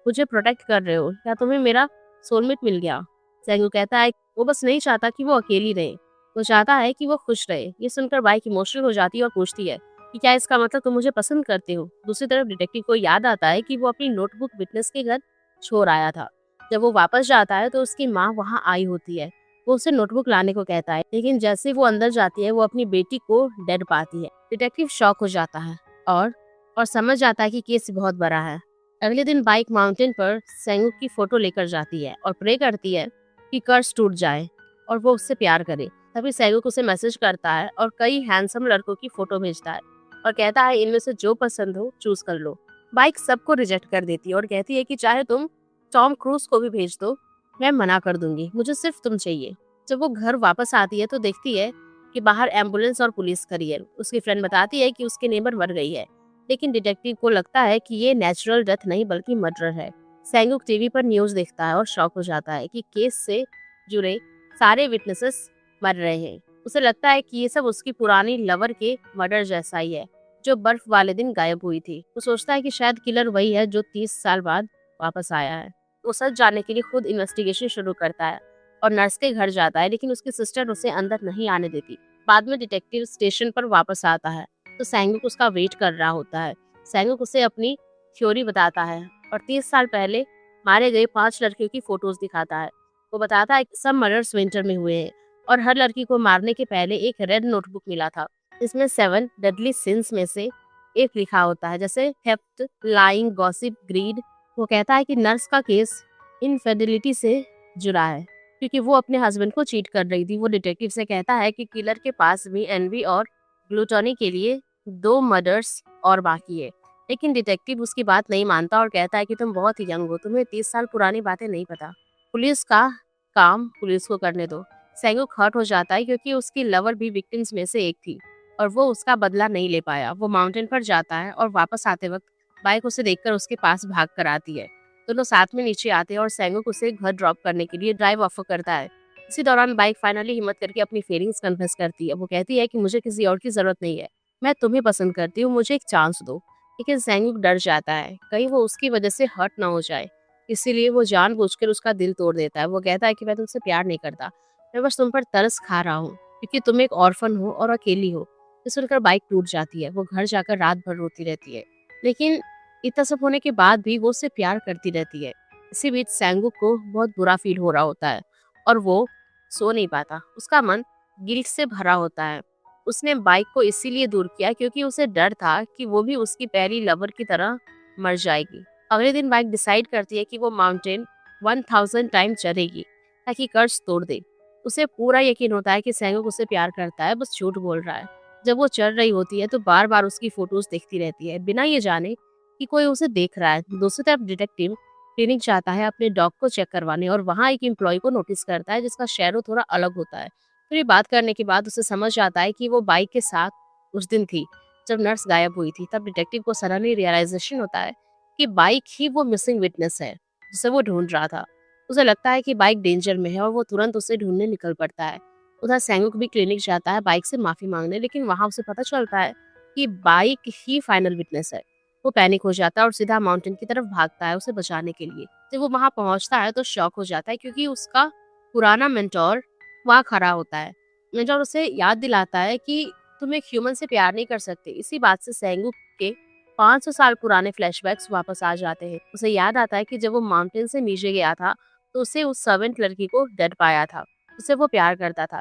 मुझे प्रोटेक्ट कर रहे हो, क्या तुम्हें मेरा सोलमेट मिल गया। सेंगू कहता है वो बस नहीं चाहता कि वो अकेली रहे, वो चाहता है कि वो खुश रहे। ये सुनकर बाइक इमोशनल हो जाती है और पूछती है कि क्या इसका मतलब तुम मुझे पसंद करते हो। दूसरी तरफ डिटेक्टिव को याद आता है कि वो अपनी नोटबुक विटनेस के घर छोड़ आया था। जब वो वापस जाता है तो उसकी माँ वहाँ आई होती है। वो उसे नोटबुक लाने को कहता है, लेकिन जैसे वो अंदर जाती है वो अपनी बेटी को डेड पाती है। डिटेक्टिव शॉक हो जाता है और समझ जाता है कि केस बहुत बड़ा है। अगले दिन बाइक माउंटेन पर सेंगुक की फोटो लेकर जाती है और प्रे करती है कि कर्ज टूट जाए और वो उससे प्यार करे। तभी सेंगुक उसे मैसेज करता है और कई हैंडसम लड़कों की फोटो भेजता है और कहता है इनमें से जो पसंद हो चूज कर लो। बाइक सबको रिजेक्ट कर देती है और कहती है कि चाहे तुम टॉम क्रूज को भी भेज दो, मैं मना कर दूंगी, मुझे सिर्फ तुम चाहिए। जब वो घर वापस आती है तो देखती है कि बाहर एम्बुलेंस और पुलिस खड़ी है। उसकी फ्रेंड बताती है कि उसकी नेबर मर गई है, लेकिन डिटेक्टिव को लगता है कि ये नेचुरल डेथ नहीं बल्कि मर्डर है। सेंगुक टीवी पर न्यूज देखता है और शॉक हो जाता है कि केस से जुड़े सारे विटनेसेस मर रहे हैं। उसे लगता है कि ये सब उसकी पुरानी लवर के मर्डर जैसा ही है जो बर्फ वाले दिन गायब हुई थी। वो सोचता है कि शायद किलर वही है जो 30 साल बाद वापस आया है। वो सच जानने के लिए खुद इन्वेस्टिगेशन शुरू करता है और नर्स के घर जाता है, लेकिन उसकी सिस्टर उसे अंदर नहीं आने देती। बाद में डिटेक्टिव स्टेशन पर वापस आता है तो सेंगुक उसका वेट कर रहा होता है। सेंगुक उसे अपनी थ्योरी बताता है और 30 साल पहले मारे गए 5 लड़कियों की फोटोज दिखाता है। वो बताता है कि सब मर्डर्स विंटर में हुए हैं और हर लड़की को मारने के पहले एक रेड नोटबुक मिला था। इसमें 7 डेडली सिंस में से एक लिखा होता है, जैसे थेफ्ट, लाइंग, गॉसिप, ग्रीड। वो कहता है कि नर्स का केस इनफिडेलिटी से जुड़ा है क्योंकि वो अपने हस्बैंड को चीट कर रही थी। वो डिटेक्टिव से कहता है कि किलर के पास भी एनवी और ग्लूटोनी के लिए 2 मर्डर्स और बाकी है, लेकिन डिटेक्टिव उसकी बात नहीं मानता और कहता है कि तुम बहुत ही यंग हो, तुम्हें 30 साल पुरानी बातें नहीं पता। पुलिस का काम पुलिस को करने दो। सेंगुक हर्ट हो जाता है क्योंकि उसकी लवर भी विक्टिम्स में से एक थी और वो उसका बदला नहीं ले पाया। वो माउंटेन पर जाता है और वापस आते वक्त बाइक उसे देखकर उसके पास भाग कर आती है। दोनों साथ में नीचे आते हैं और सेंगुक उसे घर ड्रॉप करने के लिए ड्राइव ऑफर करता है। इसी दौरान बाइक फाइनली हिम्मत करके अपनी फीलिंग्स कन्फेस करती है। वो कहती है कि मुझे किसी और की जरूरत नहीं है, मैं तुम्हें पसंद करती हूँ, मुझे एक चांस दो। लेकिन सेंगुक डर जाता है कहीं वो उसकी वजह से हर्ट ना हो जाए, इसीलिए वो जानबूझकर उसका दिल तोड़ देता है। वो कहता है कि मैं तुमसे प्यार नहीं करता, मैं बस तुम पर तरस खा रहा हूँ क्योंकि तुम एक ऑर्फन हो और अकेली हो। ये सुनकर बाइक टूट जाती है। वो घर जाकर रात भर रोती रहती है, लेकिन इतना सब होने के बाद भी वो उससे प्यार करती रहती है। इसी बीच सेंगुक को बहुत बुरा फील हो रहा होता है और वो सो नहीं पाता। उसका मन गिल्ट से भरा होता है। उसने बाइक को इसीलिए दूर किया क्योंकि उसे डर था कि वो भी उसकी पहली लवर की तरह मर जाएगी। अगले दिन बाइक डिसाइड करती है कि वो माउंटेन 1000 टाइम चढ़ेगी ताकि कर्ज तोड़ दे। उसे पूरा यकीन होता है कि सेंगुक उसे प्यार करता है, बस झूठ बोल रहा है। जब वो चढ़ रही होती है तो बार बार उसकी फोटोज देखती रहती है बिना ये जाने कि कोई उसे देख रहा है। दूसरी तरफ डिटेक्टिव क्लिनिक जाता है अपने डॉग को चेक करवाने और वहाँ एक एम्प्लॉय को नोटिस करता है जिसका शैडो थोड़ा अलग होता है। फिर बात करने के बाद उसे समझ आता है कि वो बाइक के साथ उस दिन थी जब नर्स गायब हुई थी। तब डिटेक्टिव को सडनली रियलाइजेशन होता है कि बाइक ही वो मिसिंग विटनेस है जिसे वो ढूंढ रहा था। उसे लगता है कि बाइक डेंजर में है और वो तुरंत उसे ढूंढने निकल पड़ता है। उधर सेंगुक भी क्लिनिक जाता है बाइक से माफी मांगने, लेकिन वहां उसे पता चलता है कि बाइक ही फाइनल विटनेस है। वो पैनिक हो जाता है और सीधा माउंटेन की तरफ भागता है उसे बचाने के लिए। जब वो वहां पहुंचता है तो शॉक हो जाता है क्योंकि उसका पुराना मेंटोर वहां खड़ा होता है। मेंटोर उसे याद दिलाता है कि तुम एक ह्यूमन से प्यार नहीं कर सकते। इसी बात से सेंगुक के 500 साल पुराने फ्लैशबैक्स वापस आ जाते हैं। उसे याद आता है कि जब वो माउंटेन से नीचे गया था तो उसे उस सर्वेंट लड़की को डेड पाया था। उसे वो प्यार करता था,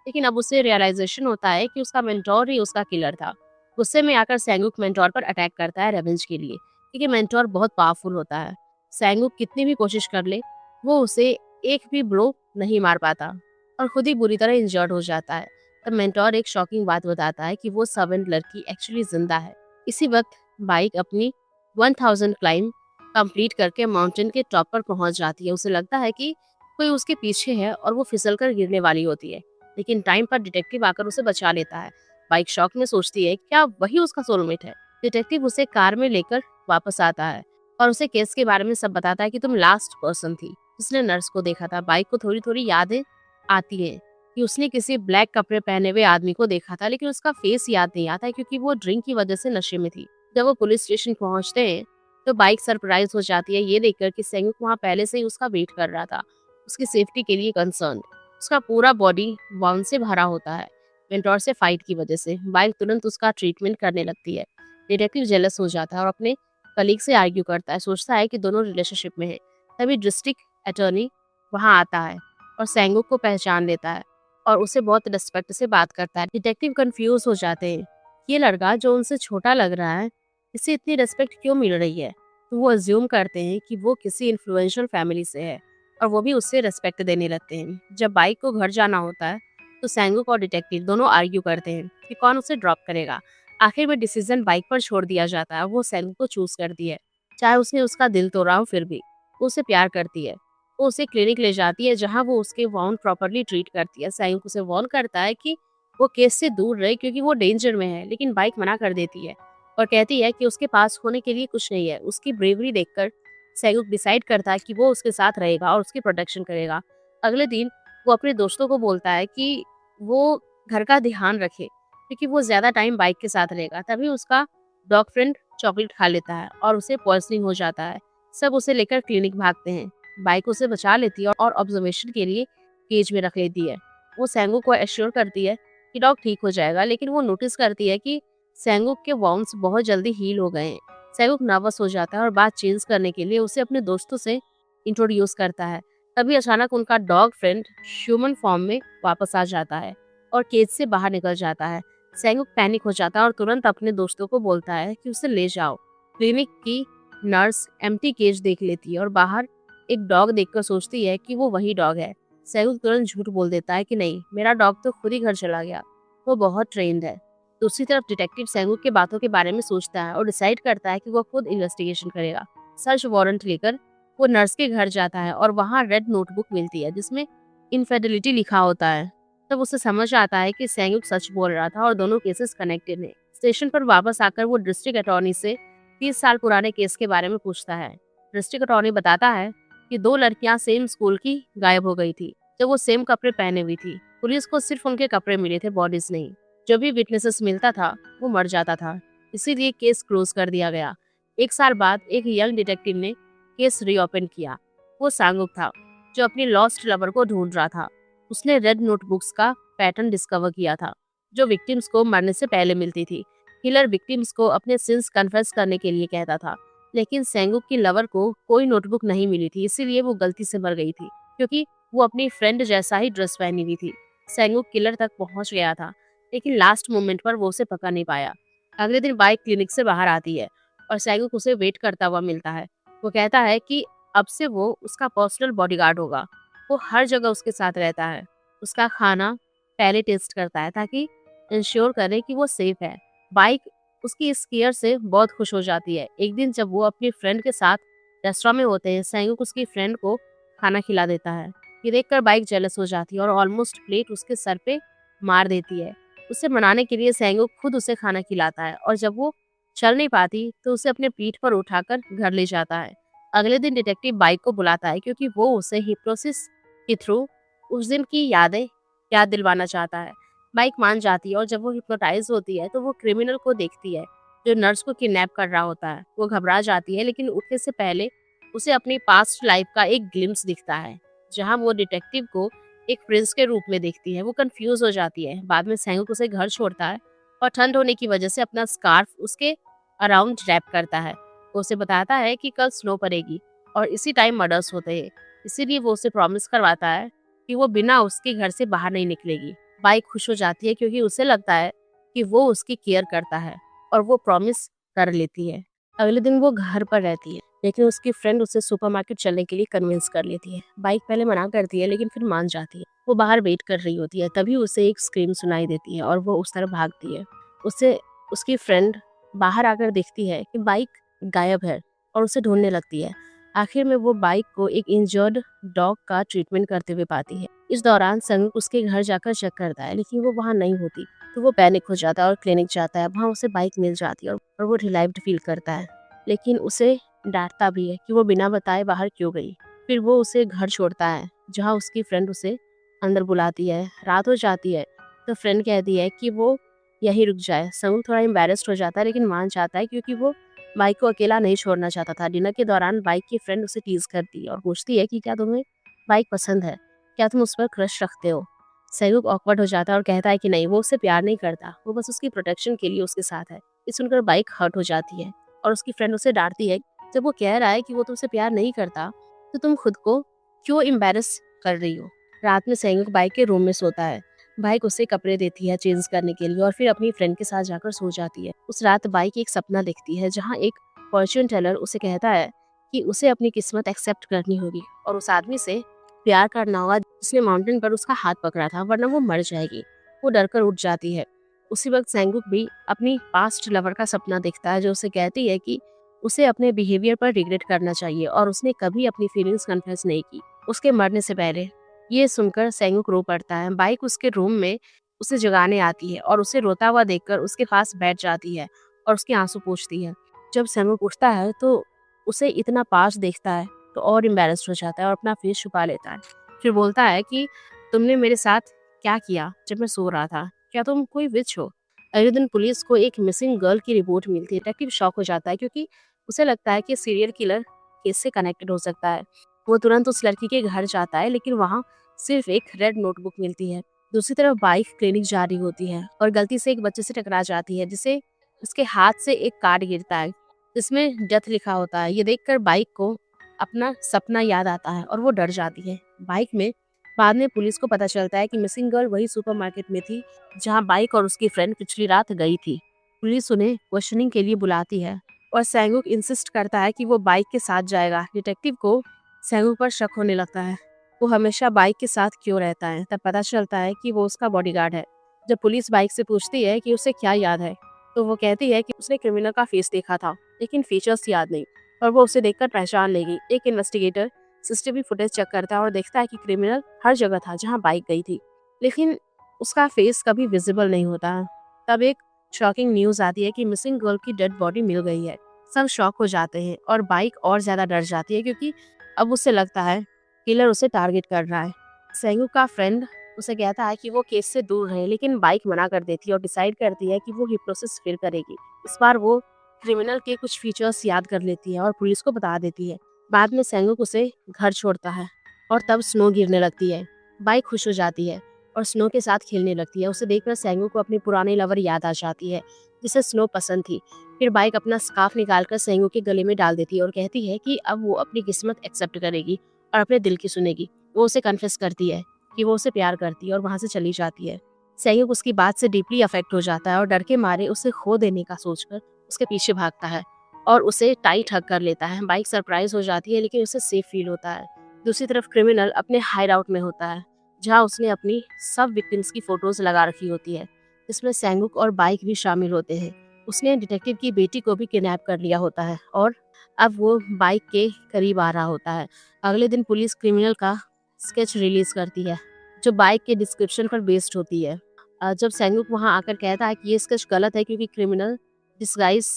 लेकिन अब उसे रियलाइजेशन होता है कि उसका मेंटोर ही उसका किलर था। गुस्से में आकर सैंगुक मेंटोर पर अटैक करता है रेवेंज के लिए, क्योंकि मेंटोर बहुत पावरफुल होता है। सैंगुक कितनी भी कोशिश कर ले, वो उसे एक भी ब्लो नहीं मार पाता और खुद ही बुरी तरह इंजर्ड हो जाता है। तब मेंटोर एक शॉकिंग बात बताता है कि वो सर्वेंट लड़की एक्चुअली जिंदा है। इसी वक्त बाइक अपनी 1000 क्लाइंब कंप्लीट करके माउंटेन के टॉप पर पहुंच जाती है। उसे लगता है कि कोई उसके पीछे है और वो फिसलकर गिरने वाली होती है, लेकिन टाइम पर डिटेक्टिव आकर उसे बचा लेता है। बाइक शॉक में सोचती है क्या वही उसका सोलमेट है। डिटेक्टिव उसे कार में लेकर वापस आता है और उसे केस के बारे में सब बताता है कि तुम लास्ट पर्सन थी जिसने नर्स को देखा था। बाइक को थोड़ी थोड़ी यादें आती है कि उसने किसी ब्लैक कपड़े पहने हुए आदमी को देखा था, लेकिन उसका फेस याद नहीं आता है क्योंकि वो ड्रिंक की वजह से नशे में थी। जब वो पुलिस स्टेशन पहुंचते हैं तो बाइक सरप्राइज हो जाती है ये देखकर कि सैंगुक वहां पहले से ही उसका वेट कर रहा था, उसकी सेफ्टी के लिए कंसर्न। उसका पूरा बॉडी वाउंड से भरा होता है मेंटोर से फाइट की वजह से। बाइक तुरंत उसका ट्रीटमेंट करने लगती है। डिटेक्टिव जेलस हो जाता है और अपने कलीग से आर्ग्यू करता है, सोचता है कि दोनों रिलेशनशिप में है। तभी डिस्ट्रिक्ट अटॉर्नी वहां आता है और सैंगुक को पहचान लेता है और उसे बहुत रिस्पेक्ट से बात करता है। डिटेक्टिव कंफ्यूज हो जाते हैं, ये लड़का जो उनसे छोटा लग रहा है, इसे इतनी रिस्पेक्ट क्यों मिल रही है। तो वो अज्यूम करते हैं कि वो किसी इन्फ्लुएंशियल फैमिली से है और वो भी उससे रिस्पेक्ट देने लगते हैं। जब बाइक को घर जाना होता है तो सैंगुक और डिटेक्टिव दोनों आर्ग्यू करते हैं कि कौन उसे ड्रॉप करेगा। आखिर में डिसीजन बाइक पर छोड़ दिया जाता है। वो सैंगुक को चूज करती है, चाहे उसने उसका दिल तोड़ा हो, फिर भी वो उसे प्यार करती है। वो उसे क्लिनिक ले जाती है जहाँ वो उसके वाउंड प्रॉपरली ट्रीट करती है। सैंगुक उसे वार्न करता है कि वो केस से दूर रहे क्योंकि वो डेंजर में है, लेकिन बाइक मना कर देती है और कहती है कि उसके पास होने के लिए कुछ नहीं है। उसकी ब्रेवरी देखकर सैगुक डिसाइड करता है कि वो उसके साथ रहेगा और उसकी प्रोटेक्शन करेगा। अगले दिन वो अपने दोस्तों को बोलता है कि वो घर का ध्यान रखे क्योंकि वो ज्यादा टाइम बाइक के साथ रहेगा। तभी उसका डॉग फ्रेंड चॉकलेट खा लेता है और उसे पॉइजनिंग हो जाता है। सब उसे लेकर क्लिनिक भागते हैं। बाइक उसे बचा लेती है और ऑब्जर्वेशन के लिए केज में रख लेती है। वो सैंगुक को एश्योर करती है कि डॉग ठीक हो जाएगा, लेकिन वो नोटिस करती है कि सैंगुक के वाउंड्स बहुत जल्दी हील हो गए हैं। सैगुक नर्वस हो जाता है और बात चेंज करने के लिए उसे अपने दोस्तों से इंट्रोड्यूस करता है। तभी अचानक उनका डॉग फ्रेंड ह्यूमन फॉर्म में वापस आ जाता है और केज से बाहर निकल जाता है। सैंगुक पैनिक हो जाता है और तुरंत अपने दोस्तों को बोलता है कि उसे ले जाओ। क्लिनिक की नर्स एम्प्टी केज देख लेती है और बाहर एक डॉग देखकर सोचती है कि वो वही डॉग है। सैगुक तुरंत झूठ बोल देता है कि नहीं, मेरा डॉग तो खुद ही घर चला गया, वो बहुत ट्रेन्ड है। दूसरी तरफ डिटेक्टिव सैंगुक के बातों के बारे में सोचता है और डिसाइड करता है कि वो खुद इन्वेस्टिगेशन करेगा। सर्च वारंट लेकर वो नर्स के घर जाता है और वहाँ रेड नोटबुक मिलती है जिसमें इनफिडेलिटी लिखा होता है। तब उसे समझ आता है कि सैंगुक सच बोल रहा था और दोनों केसेस कनेक्टेड हैं। स्टेशन पर वापस आकर वो डिस्ट्रिक्ट अटॉर्नी से 30 साल पुराने केस के बारे में पूछता है। डिस्ट्रिक्ट अटॉर्नी बताता है कि 2 लड़कियां सेम स्कूल की गायब हो गई थी जब वो सेम कपड़े पहने हुई थी। पुलिस को सिर्फ उनके कपड़े मिले थे, बॉडीज नहीं। जो भी विटनेसेस मिलता था वो मर जाता था, इसीलिए केस क्लोज कर दिया गया। 1 साल बाद एक यंग डिटेक्टिव ने केस रीओपन किया। वो सांगुक था जो अपनी लॉस्ट लवर को ढूंढ रहा था। उसने रेड नोटबुक्स का पैटर्न डिस्कवर किया था जो विक्टिम्स को मरने से पहले मिलती थी। किलर विक्टिम्स को अपने सिंस कन्फेस करने के लिए कहता था, लेकिन सैंगुक की लवर को कोई नोटबुक नहीं मिली थी, इसीलिए वो गलती से मर गई थी क्योंकि वो अपनी फ्रेंड जैसा ही ड्रेस पहनी हुई थी। सैंगुक किलर तक पहुंच गया था, लेकिन लास्ट मोमेंट पर वो उसे पकड़ नहीं पाया। अगले दिन बाइक क्लिनिक से बाहर आती है और सैंगुक उसे वेट करता हुआ मिलता है। वो कहता है कि अब से वो उसका पर्सनल बॉडीगार्ड होगा। वो हर जगह उसके साथ रहता है, उसका खाना पहले टेस्ट करता है ताकि इंश्योर करे कि वो सेफ है। बाइक उसकी इस केयर से बहुत खुश हो जाती है। एक दिन जब वो अपनी फ्रेंड के साथ रेस्टोरेंट में होते हैं, सैंगुक उसकी फ्रेंड को खाना खिला देता है। ये देखकर बाइक जेलस हो जाती है और ऑलमोस्ट प्लेट उसके सर पे मार देती है। उसे मनाने के लिए सैंगुक खुद उसे खाना खिलाता है और जब वो चल नहीं पाती तो उसे अपने पीठ पर उठाकर घर ले जाता है। अगले दिन डिटेक्टिव बाइक को बुलाता है क्योंकि वो उसे हिप्नोसिस के थ्रू उस दिन की याद दिलवाना चाहता है। बाइक मान जाती है और जब वो हिप्नोटाइज होती है तो वो क्रिमिनल को देखती है जो नर्स को किडनैप कर रहा होता है। वो घबरा जाती है, लेकिन उठने से पहले उसे अपनी पास्ट लाइफ का एक ग्लिम्स दिखता है जहां वो डिटेक्टिव को एक प्रिंस के रूप में देखती है। वो कंफ्यूज हो जाती है। बाद में सैंगुक उसे घर छोड़ता है और ठंड होने की वजह से अपना स्कार्फ उसके अराउंड रैप करता है। वो उसे बताता है कि कल स्नो पड़ेगी और इसी टाइम मर्डर्स होते हैं, इसीलिए वो उसे प्रॉमिस करवाता है कि वो बिना उसके घर से बाहर नहीं निकलेगी। बाइक खुश हो जाती है क्योंकि उसे लगता है कि वो उसकी केयर करता है और वो प्रॉमिस कर लेती है। अगले दिन वो घर पर रहती है, लेकिन उसकी फ्रेंड उसे सुपरमार्केट चलने के लिए कन्विंस कर लेती है। बाइक पहले मना करती है लेकिन फिर मान जाती है। वो बाहर वेट कर रही होती है, तभी उसे एक स्क्रीम सुनाई देती है और वो उस तरफ भागती है। उसे उसकी फ्रेंड बाहर आकर देखती है कि बाइक गायब है और उसे ढूंढने लगती है। आखिर में वो बाइक को एक इंजर्ड डॉग का ट्रीटमेंट करते हुए पाती है। इस दौरान संग उसके घर जाकर चेक करता है, लेकिन वो वहाँ नहीं होती, तो वो पैनिक हो जाता है और क्लिनिक जाता है। वहाँ उसे बाइक मिल जाती है और वो रिलाइव्ड फील करता है, लेकिन उसे डांटता भी है कि वो बिना बताए बाहर क्यों गई। फिर वो उसे घर छोड़ता है, जहाँ उसकी फ्रेंड उसे अंदर बुलाती है। रात हो जाती है तो फ्रेंड कहती है कि वो यहीं रुक जाए। संग थोड़ा एम्बैरेस्ड हो जाता है लेकिन मान जाता है, क्योंकि वो बाइक को अकेला नहीं छोड़ना चाहता था। डिनर के दौरान बाइक की फ्रेंड उसे टीज करती है और पूछती है कि क्या तुम्हें बाइक पसंद है, क्या तुम उस पर क्रश रखते हो। सहयोग ऑकवर्ड हो जाता है और कहता है कि नहीं, वो उससे प्यार नहीं करता, वो बस उसकी प्रोटेक्शन के लिए उसके साथ है। ये सुनकर बाइक हर्ट हो जाती है और उसकी फ्रेंड उसे डांटती है। जब वो कह रहा है कि वो तुमसे प्यार नहीं करता, तो तुम खुद को क्यों एम्बैरस कर रही हो। रात में सहयोग बाइक के रूम में सोता है। बाइक उसे कपड़े देती है चेंज करने के लिए और फिर अपनी फ्रेंड के साथ जाकर सो जाती है। उस रात बाइक एक सपना देखती है, जहाँ एक फॉर्च्यून टेलर उसे कहता है कि उसे अपनी किस्मत एक्सेप्ट करनी होगी और उस आदमी से प्यार करना होगा जिसने माउंटेन पर उसका हाथ पकड़ा था, वरना वो मर जाएगी। वो डरकर उठ जाती है। उसी वक्त सेंगुक भी अपनी पास्ट लवर का सपना देखता है, जो उसे कहती है कि उसे अपने बिहेवियर पर रिग्रेट करना चाहिए और उसने कभी अपनी फीलिंग्स कन्फेस नहीं की उसके मरने से पहले। ये सुनकर सेंगुक रो पड़ता है। बाइक उसके रूम में उसे जगाने आती है और उसे रोता हुआ देखकर उसके पास बैठ जाती है और उसके आंसू पोंछती है। जब सेंगुक उठता है तो उसे इतना पास देखता है तो और एम्बैरेस्ड हो जाता है और अपना फेस छुपा लेता है। फिर बोलता है कि तुमने मेरे साथ क्या किया जब मैं सो रहा था, क्या तुम कोई विच हो। अगले दिन पुलिस को एक मिसिंग गर्ल की रिपोर्ट मिलती है। डिटेक्टिव शॉक हो जाता है क्योंकि उसे लगता है कि सीरियल किलर केस से कनेक्टेड हो सकता है। वो तुरंत उस लड़की के घर जाता है, लेकिन वहाँ सिर्फ एक रेड नोटबुक मिलती है। दूसरी तरफ बाइक क्लिनिक जा रही होती है और गलती से एक बच्चे से टकरा जाती है, जिसे उसके हाथ से एक कार्ड गिरता है जिसमें डेथ लिखा होता है। ये देखकर बाइक को अपना सपना याद आता है और वो डर जाती है। बाइक में बाद में पुलिस को पता चलता है कि मिसिंग गर्ल वही सुपरमार्केट में थी जहां बाइक और उसकी फ्रेंड पिछली रात गई थी। पुलिस उन्हें क्वेश्चनिंग के लिए बुलाती है और सैंगुक इंसिस्ट करता है कि वो बाइक के साथ जाएगा। डिटेक्टिव को सैंगुक पर शक होने लगता है, वो हमेशा बाइक के साथ क्यों रहता है। तब पता चलता है कि वो उसका बॉडीगार्ड है। जब पुलिस बाइक से पूछती है कि उसे क्या याद है, तो वो कहती है कि उसने क्रिमिनल का फेस देखा था लेकिन फीचर्स याद नहीं, और वो उसे देखकर पहचान लेगी। एक इन्वेस्टिगेटर सीसीटीवी फुटेज चेक करता है और देखता है कि क्रिमिनल हर जगह था जहां बाइक गई थी, लेकिन उसका फेस कभी विजिबल नहीं होता। तब एक शॉकिंग न्यूज आती है कि मिसिंग गर्ल की डेड बॉडी मिल गई है। सब शॉक हो जाते हैं और बाइक और ज्यादा डर जाती है क्योंकि अब उसे लगता है किलर उसे टारगेट कर रहा है। सेंगू का फ्रेंड उसे कहता है कि वो केस से दूर रहे, लेकिन बाइक मना कर देती है और डिसाइड करती है कि वो हिप्नोसिस फिर करेगी। इस बार वो क्रिमिनल के कुछ फीचर्स याद कर लेती है और पुलिस को बता देती है। बाद में सेंगुक उसे घर छोड़ता है और तब स्नो गिरने लगती है। बाइक खुश हो जाती है और स्नो के साथ खेलने लगती है। उसे देखकर सेंगुक को अपनी पुरानी लवर याद आ जाती है जिसे स्नो पसंद थी। फिर बाइक अपना स्कार्फ निकालकर सेंगुक के गले में डाल देती है और कहती है कि अब वो अपनी किस्मत एक्सेप्ट करेगी और अपने दिल की सुनेगी। वो उसे कन्फेस करती है कि वो उसे प्यार करती है और वहां से चली जाती है। सेंगुक उसकी बात से डीपली अफेक्ट हो जाता है और डर के मारे उसे खो देने का सोचकर उसके पीछे भागता है और उसे टाइट हग कर लेता है। बाइक सरप्राइज हो जाती है लेकिन उसे सेफ फील होता है। दूसरी तरफ क्रिमिनल अपने हाइड आउट में होता है, जहां उसने अपनी सब विक्टिम्स की फोटोज लगा रखी होती है, जिसमें सेंगुक और बाइक भी शामिल होते हैं। उसने डिटेक्टिव की बेटी को भी किडनैप कर लिया होता है और अब वो बाइक के करीब आ रहा होता है। अगले दिन पुलिस क्रिमिनल का स्केच रिलीज करती है, जो बाइक के डिस्क्रिप्शन पर बेस्ड होती है। जब सेंगुक वहां आकर कहता है कि ये स्केच गलत है क्योंकि क्रिमिनल डिस्गाइज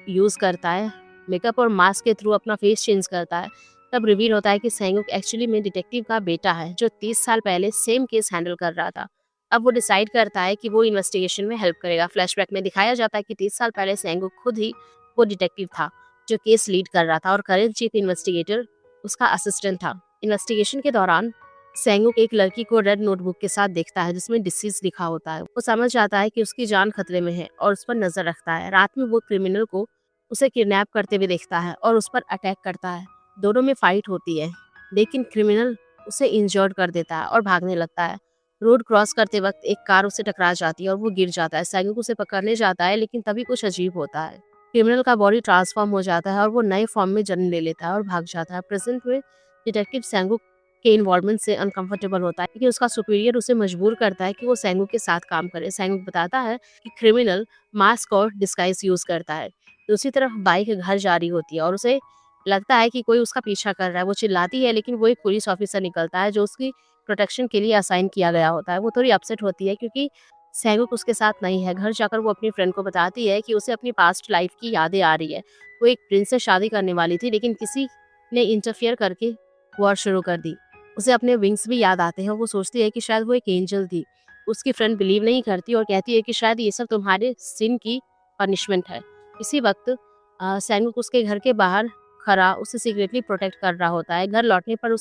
यूज करता है, मेकअप और मास्क के थ्रू अपना फेस चेंज करता है, तब रिवील होता है कि सेंगुक एक्चुअली में डिटेक्टिव का बेटा है जो 30 साल पहले सेम केस हैंडल कर रहा था। अब वो डिसाइड करता है कि वो इन्वेस्टिगेशन में हेल्प करेगा। फ्लैशबैक में दिखाया जाता है कि 30 साल पहले सेंगुक खुद ही वो डिटेक्टिव था जो केस लीड कर रहा था और करेंट चीफ इन्वेस्टिगेटर उसका असिस्टेंट था। इन्वेस्टिगेशन के दौरान सेंगुक एक लड़की को रेड नोटबुक के साथ देखता है जिसमें डिसीज लिखा होता है। वो समझ जाता है कि उसकी जान खतरे में है और उस पर नजर रखता है। रात में वो क्रिमिनल को उसे किडनैप करते हुए देखता है और उस पर अटैक करता है। दोनों में फाइट होती है, लेकिन क्रिमिनल उसे इंजर्ड कर देता है और भागने लगता है। रोड क्रॉस करते वक्त एक कार उसे टकरा जाती है और वो गिर जाता है। सैंगुक उसे पकड़ने जाता है, लेकिन तभी कुछ अजीब होता है। क्रिमिनल का बॉडी ट्रांसफॉर्म हो जाता है और वो नए फॉर्म में जन्म ले लेता है और भाग जाता है। प्रेजेंट में डिटेक्टिव सैंगुक के इन्वॉल्वमेंट से अनकंफर्टेबल होता है कि उसका सुपीरियर उसे मजबूर करता है कि वो सैंगुक के साथ काम करे। सैंगुक बताता है कि क्रिमिनल मास्क और डिस्गाइज यूज करता है। दूसरी तरफ बाइक घर जा रही होती है और उसे लगता है कि कोई उसका पीछा कर रहा है। वो चिल्लाती है, लेकिन वो एक पुलिस ऑफिसर निकलता है जो उसकी प्रोटेक्शन के लिए असाइन किया गया होता है। वो थोड़ी अपसेट होती है क्योंकि सैंगुक उसके साथ नहीं है। घर जाकर वो अपनी फ्रेंड को बताती है कि उसे अपनी पास्ट लाइफ की यादें आ रही है। वो एक प्रिंस से शादी करने वाली थी, लेकिन किसी ने इंटरफियर करके वॉर शुरू कर दी। उसे अपने विंग्स भी याद आते हैं और वो सोचती है कि शायद वो एक एंजल थी। उसकी फ्रेंड बिलीव नहीं करती और कहती है कि शायद ये सब तुम्हारे सिन की पनिशमेंट है। इसी वक्त सैंगुक उसके घर के बाहर खड़ा उसे सीक्रेटली प्रोटेक्ट कर रहा होता है। घर लौटने पर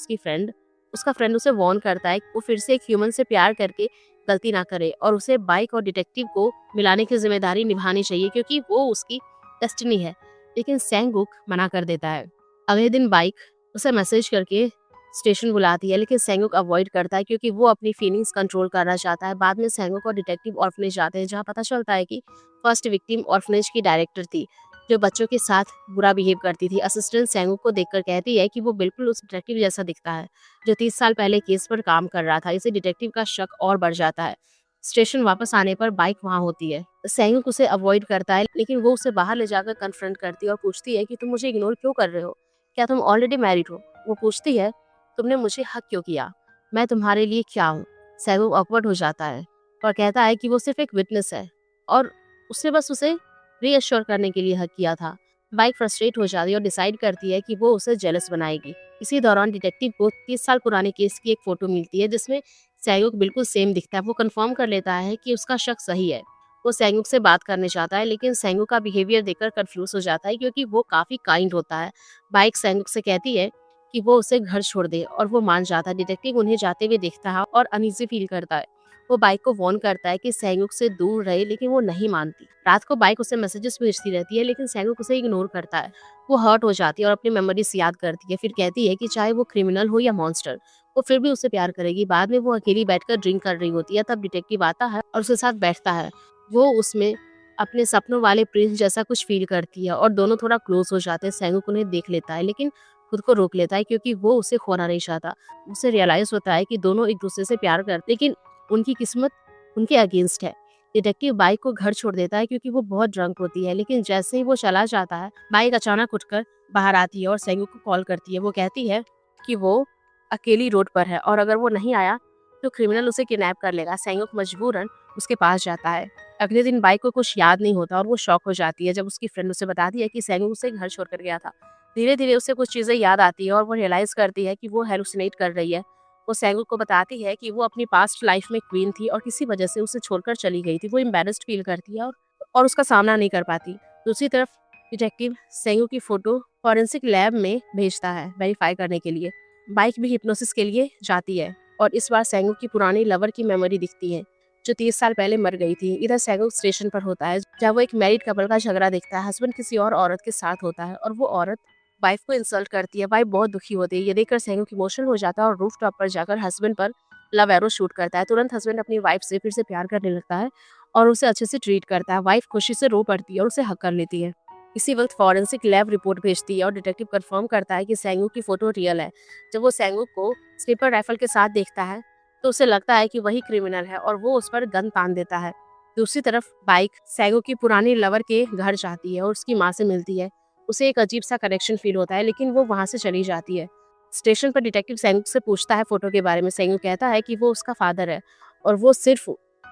उसका फ्रेंड उसे वार्न करता है कि वो फिर से एक ह्यूमन से प्यार करके गलती ना करे और उसे बाइक और डिटेक्टिव को मिलाने की जिम्मेदारी निभानी चाहिए, क्योंकि वो उसकी डेस्टिनी है। लेकिन सैंगुक मना कर देता है। अगले दिन बाइक उसे मैसेज करके स्टेशन बुलाती है, लेकिन सैंगुक अवॉइड करता है क्योंकि वो अपनी फीलिंग्स कंट्रोल करना चाहता है। बाद में सैंगुक और डिटेक्टिव ऑर्फनेज जाते हैं, जहाँ पता चलता है कि फर्स्ट विक्टिम ऑर्फनेज की डायरेक्टर थी, जो बच्चों के साथ बुरा बिहेव करती थी। असिस्टेंट सैंगुक को देखकर कहती है कि वो बिल्कुल उस डिटेक्टिव जैसा दिखता है जो 30 साल पहले केस पर काम कर रहा था। इसे डिटेक्टिव का शक और बढ़ जाता है। स्टेशन वापस आने पर बाइक वहाँ होती है। सैंगुक उसे अवॉइड करता है, लेकिन वो उसे बाहर ले जाकर कन्फ्रंट करती है और पूछती है कि तुम मुझे इग्नोर क्यों कर रहे हो? क्या तुम ऑलरेडी मैरिड हो? वो पूछती है, तुमने मुझे हक क्यों किया? मैं तुम्हारे लिए क्या हूँ? सैंगुक ऑकवर्ड हो जाता है और कहता है कि वो सिर्फ एक विटनेस है और उसने बस उसे रीअश्योर करने के लिए हक किया था। बाइक फ्रस्ट्रेट हो जाती है और डिसाइड करती है कि वो उसे जेलस बनाएगी। इसी दौरान डिटेक्टिव को 30 साल पुराने केस की एक फोटो मिलती है जिसमें सैंगुक बिल्कुल सेम दिखता है। वो कंफर्म कर लेता है कि उसका शक सही है। वो सैंगुक से बात करने चाहता है, लेकिन सैंगुक का बिहेवियर देखकर कंफ्यूज हो जाता है क्योंकि वो काफी काइंड होता है। बाइक सैंगुक से कहती है कि वो उसे घर छोड़ दे और वो मान जाता है। डिटेक्टिव उन्हें जाते हुए देखता है और अनईजी फील करता है। वो बाइक को वार्न करता है कि सैंगुक से दूर रहे, लेकिन वो नहीं मानती। रात को बाइक उसे मैसेजेस भेजती रहती है, लेकिन सैंगुक उसे इग्नोर करता है। वो हर्ट हो जाती है और अपनी मेमोरीज याद करती है। फिर कहती है कि चाहे वो क्रिमिनल हो या मॉन्स्टर, वो फिर भी उसे प्यार करेगी। बाद में वो अकेली बैठकर ड्रिंक कर रही होती है, तब डिटेक्टिव आता है और उसके साथ बैठता है। वो उसमें अपने सपनों वाले प्रिंस जैसा कुछ फील करती है और दोनों थोड़ा क्लोज हो जाते हैं। सैंगुक उन्हें देख लेता है, लेकिन खुद को रोक लेता है क्योंकि वो उसे खोना नहीं चाहता। उसे रियलाइज होता है कि दोनों एक दूसरे से प्यार करते, लेकिन उनकी किस्मत उनके अगेंस्ट है। डिटेक्टिव बाइक को घर छोड़ देता है क्योंकि वो बहुत ड्रंक होती है, लेकिन जैसे ही वो चला जाता है, बाइक अचानक उठकर बाहर आती है और सैंगुक को कॉल करती है। वो कहती है कि वो अकेली रोड पर है और अगर वो नहीं आया तो क्रिमिनल उसे किडनैप कर लेगा। सैंगुक मजबूरन उसके पास जाता है। अगले दिन बाइक को कुछ याद नहीं होता और वो शॉक हो जाती है जब उसकी फ्रेंड उसे बताती है कि सैंगुक उसे घर छोड़कर गया था। धीरे धीरे उसे कुछ चीजें याद आती है और वो रियलाइज करती है कि वो हेलुसिनेट कर रही है। वो सैंगुक को बताती है कि वो अपनी पास्ट लाइफ में क्वीन थी और किसी वजह से उसे छोड़कर चली गई थी। वो एम्बैरेस्ड फील करती है और उसका सामना नहीं कर पाती। दूसरी तरफ डिटेक्टिव सैंगुक की फोटो फॉरेंसिक लैब में भेजता है वेरीफाई करने के लिए। बाइक भी हिप्नोसिस के लिए जाती है और इस बार सैंगुक की पुरानी लवर की मेमोरी दिखती है जो 30 साल पहले मर गई थी। इधर सैंगुक स्टेशन पर होता है जब वो एक मैरिड कपल का झगड़ा देखता है। हस्बैंड किसी और औरत के साथ होता है और वो औरत वाइफ को इंसल्ट करती है। वाइफ बहुत दुखी होती है। ये देखकर सैंगुक इमोशनल हो जाता है और रूफ टॉप पर जाकर हस्बैंड पर लव एरो शूट करता है। तुरंत हस्बैंड अपनी वाइफ से फिर से प्यार करने लगता है और उसे अच्छे से ट्रीट करता है। वाइफ खुशी से रो पड़ती है और उसे हक कर लेती है। इसी वक्त फॉरेंसिक लैब रिपोर्ट भेजती है और डिटेक्टिव कंफर्म करता है कि सैंगुक की फोटो रियल है। जब वो सैंगुक को स्निपर राइफल के साथ देखता है तो उसे लगता है कि वही क्रिमिनल है और वो उस पर गन तान देता है। दूसरी तरफ बाइक सैंगुक की पुरानी लवर के घर जाती है और उसकी माँ से मिलती है। उसे एक अजीब सा कनेक्शन फील होता है, लेकिन वो वहां से चली जाती है। स्टेशन पर डिटेक्टिव सैंगुक से पूछता है फोटो के बारे में। सैंगुक कहता है कि वो उसका फादर है और वो सिर्फ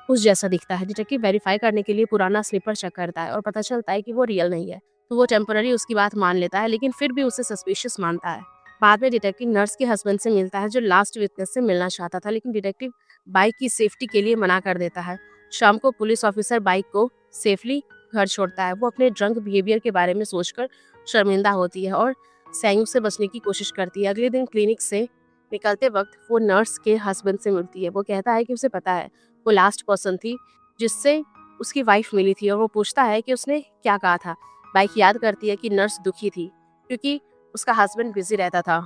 उस जैसा दिखता है। डिटेक्टिव वेरीफाई करने के लिए पुराना स्लीपर चेक करता है और पता चलता है कि वो रियल नहीं है। तो वो टेम्पररी उसकी बात मान लेता है, लेकिन फिर भी उसे सस्पिशियस मानता है। बाद में डिटेक्टिव नर्स के हस्बैंड से मिलता है जो लास्ट विटनेस से मिलना चाहता था, लेकिन डिटेक्टिव बाइक की सेफ्टी के लिए मना कर देता है। शाम को पुलिस ऑफिसर बाइक को सेफली घर छोड़ता है। वो अपने ड्रंक बिहेवियर के बारे में सोचकर शर्मिंदा होती है और सैंगुक से बचने की कोशिश करती है। अगले दिन क्लिनिक से निकलते वक्त वो नर्स के हस्बैंड से मिलती है। वो कहता है कि उसे पता है वो लास्ट पर्सन थी जिससे उसकी वाइफ मिली थी और वो पूछता है कि उसने क्या कहा था। बाइक याद करती है कि नर्स दुखी थी क्योंकि उसका हस्बैंड बिजी रहता था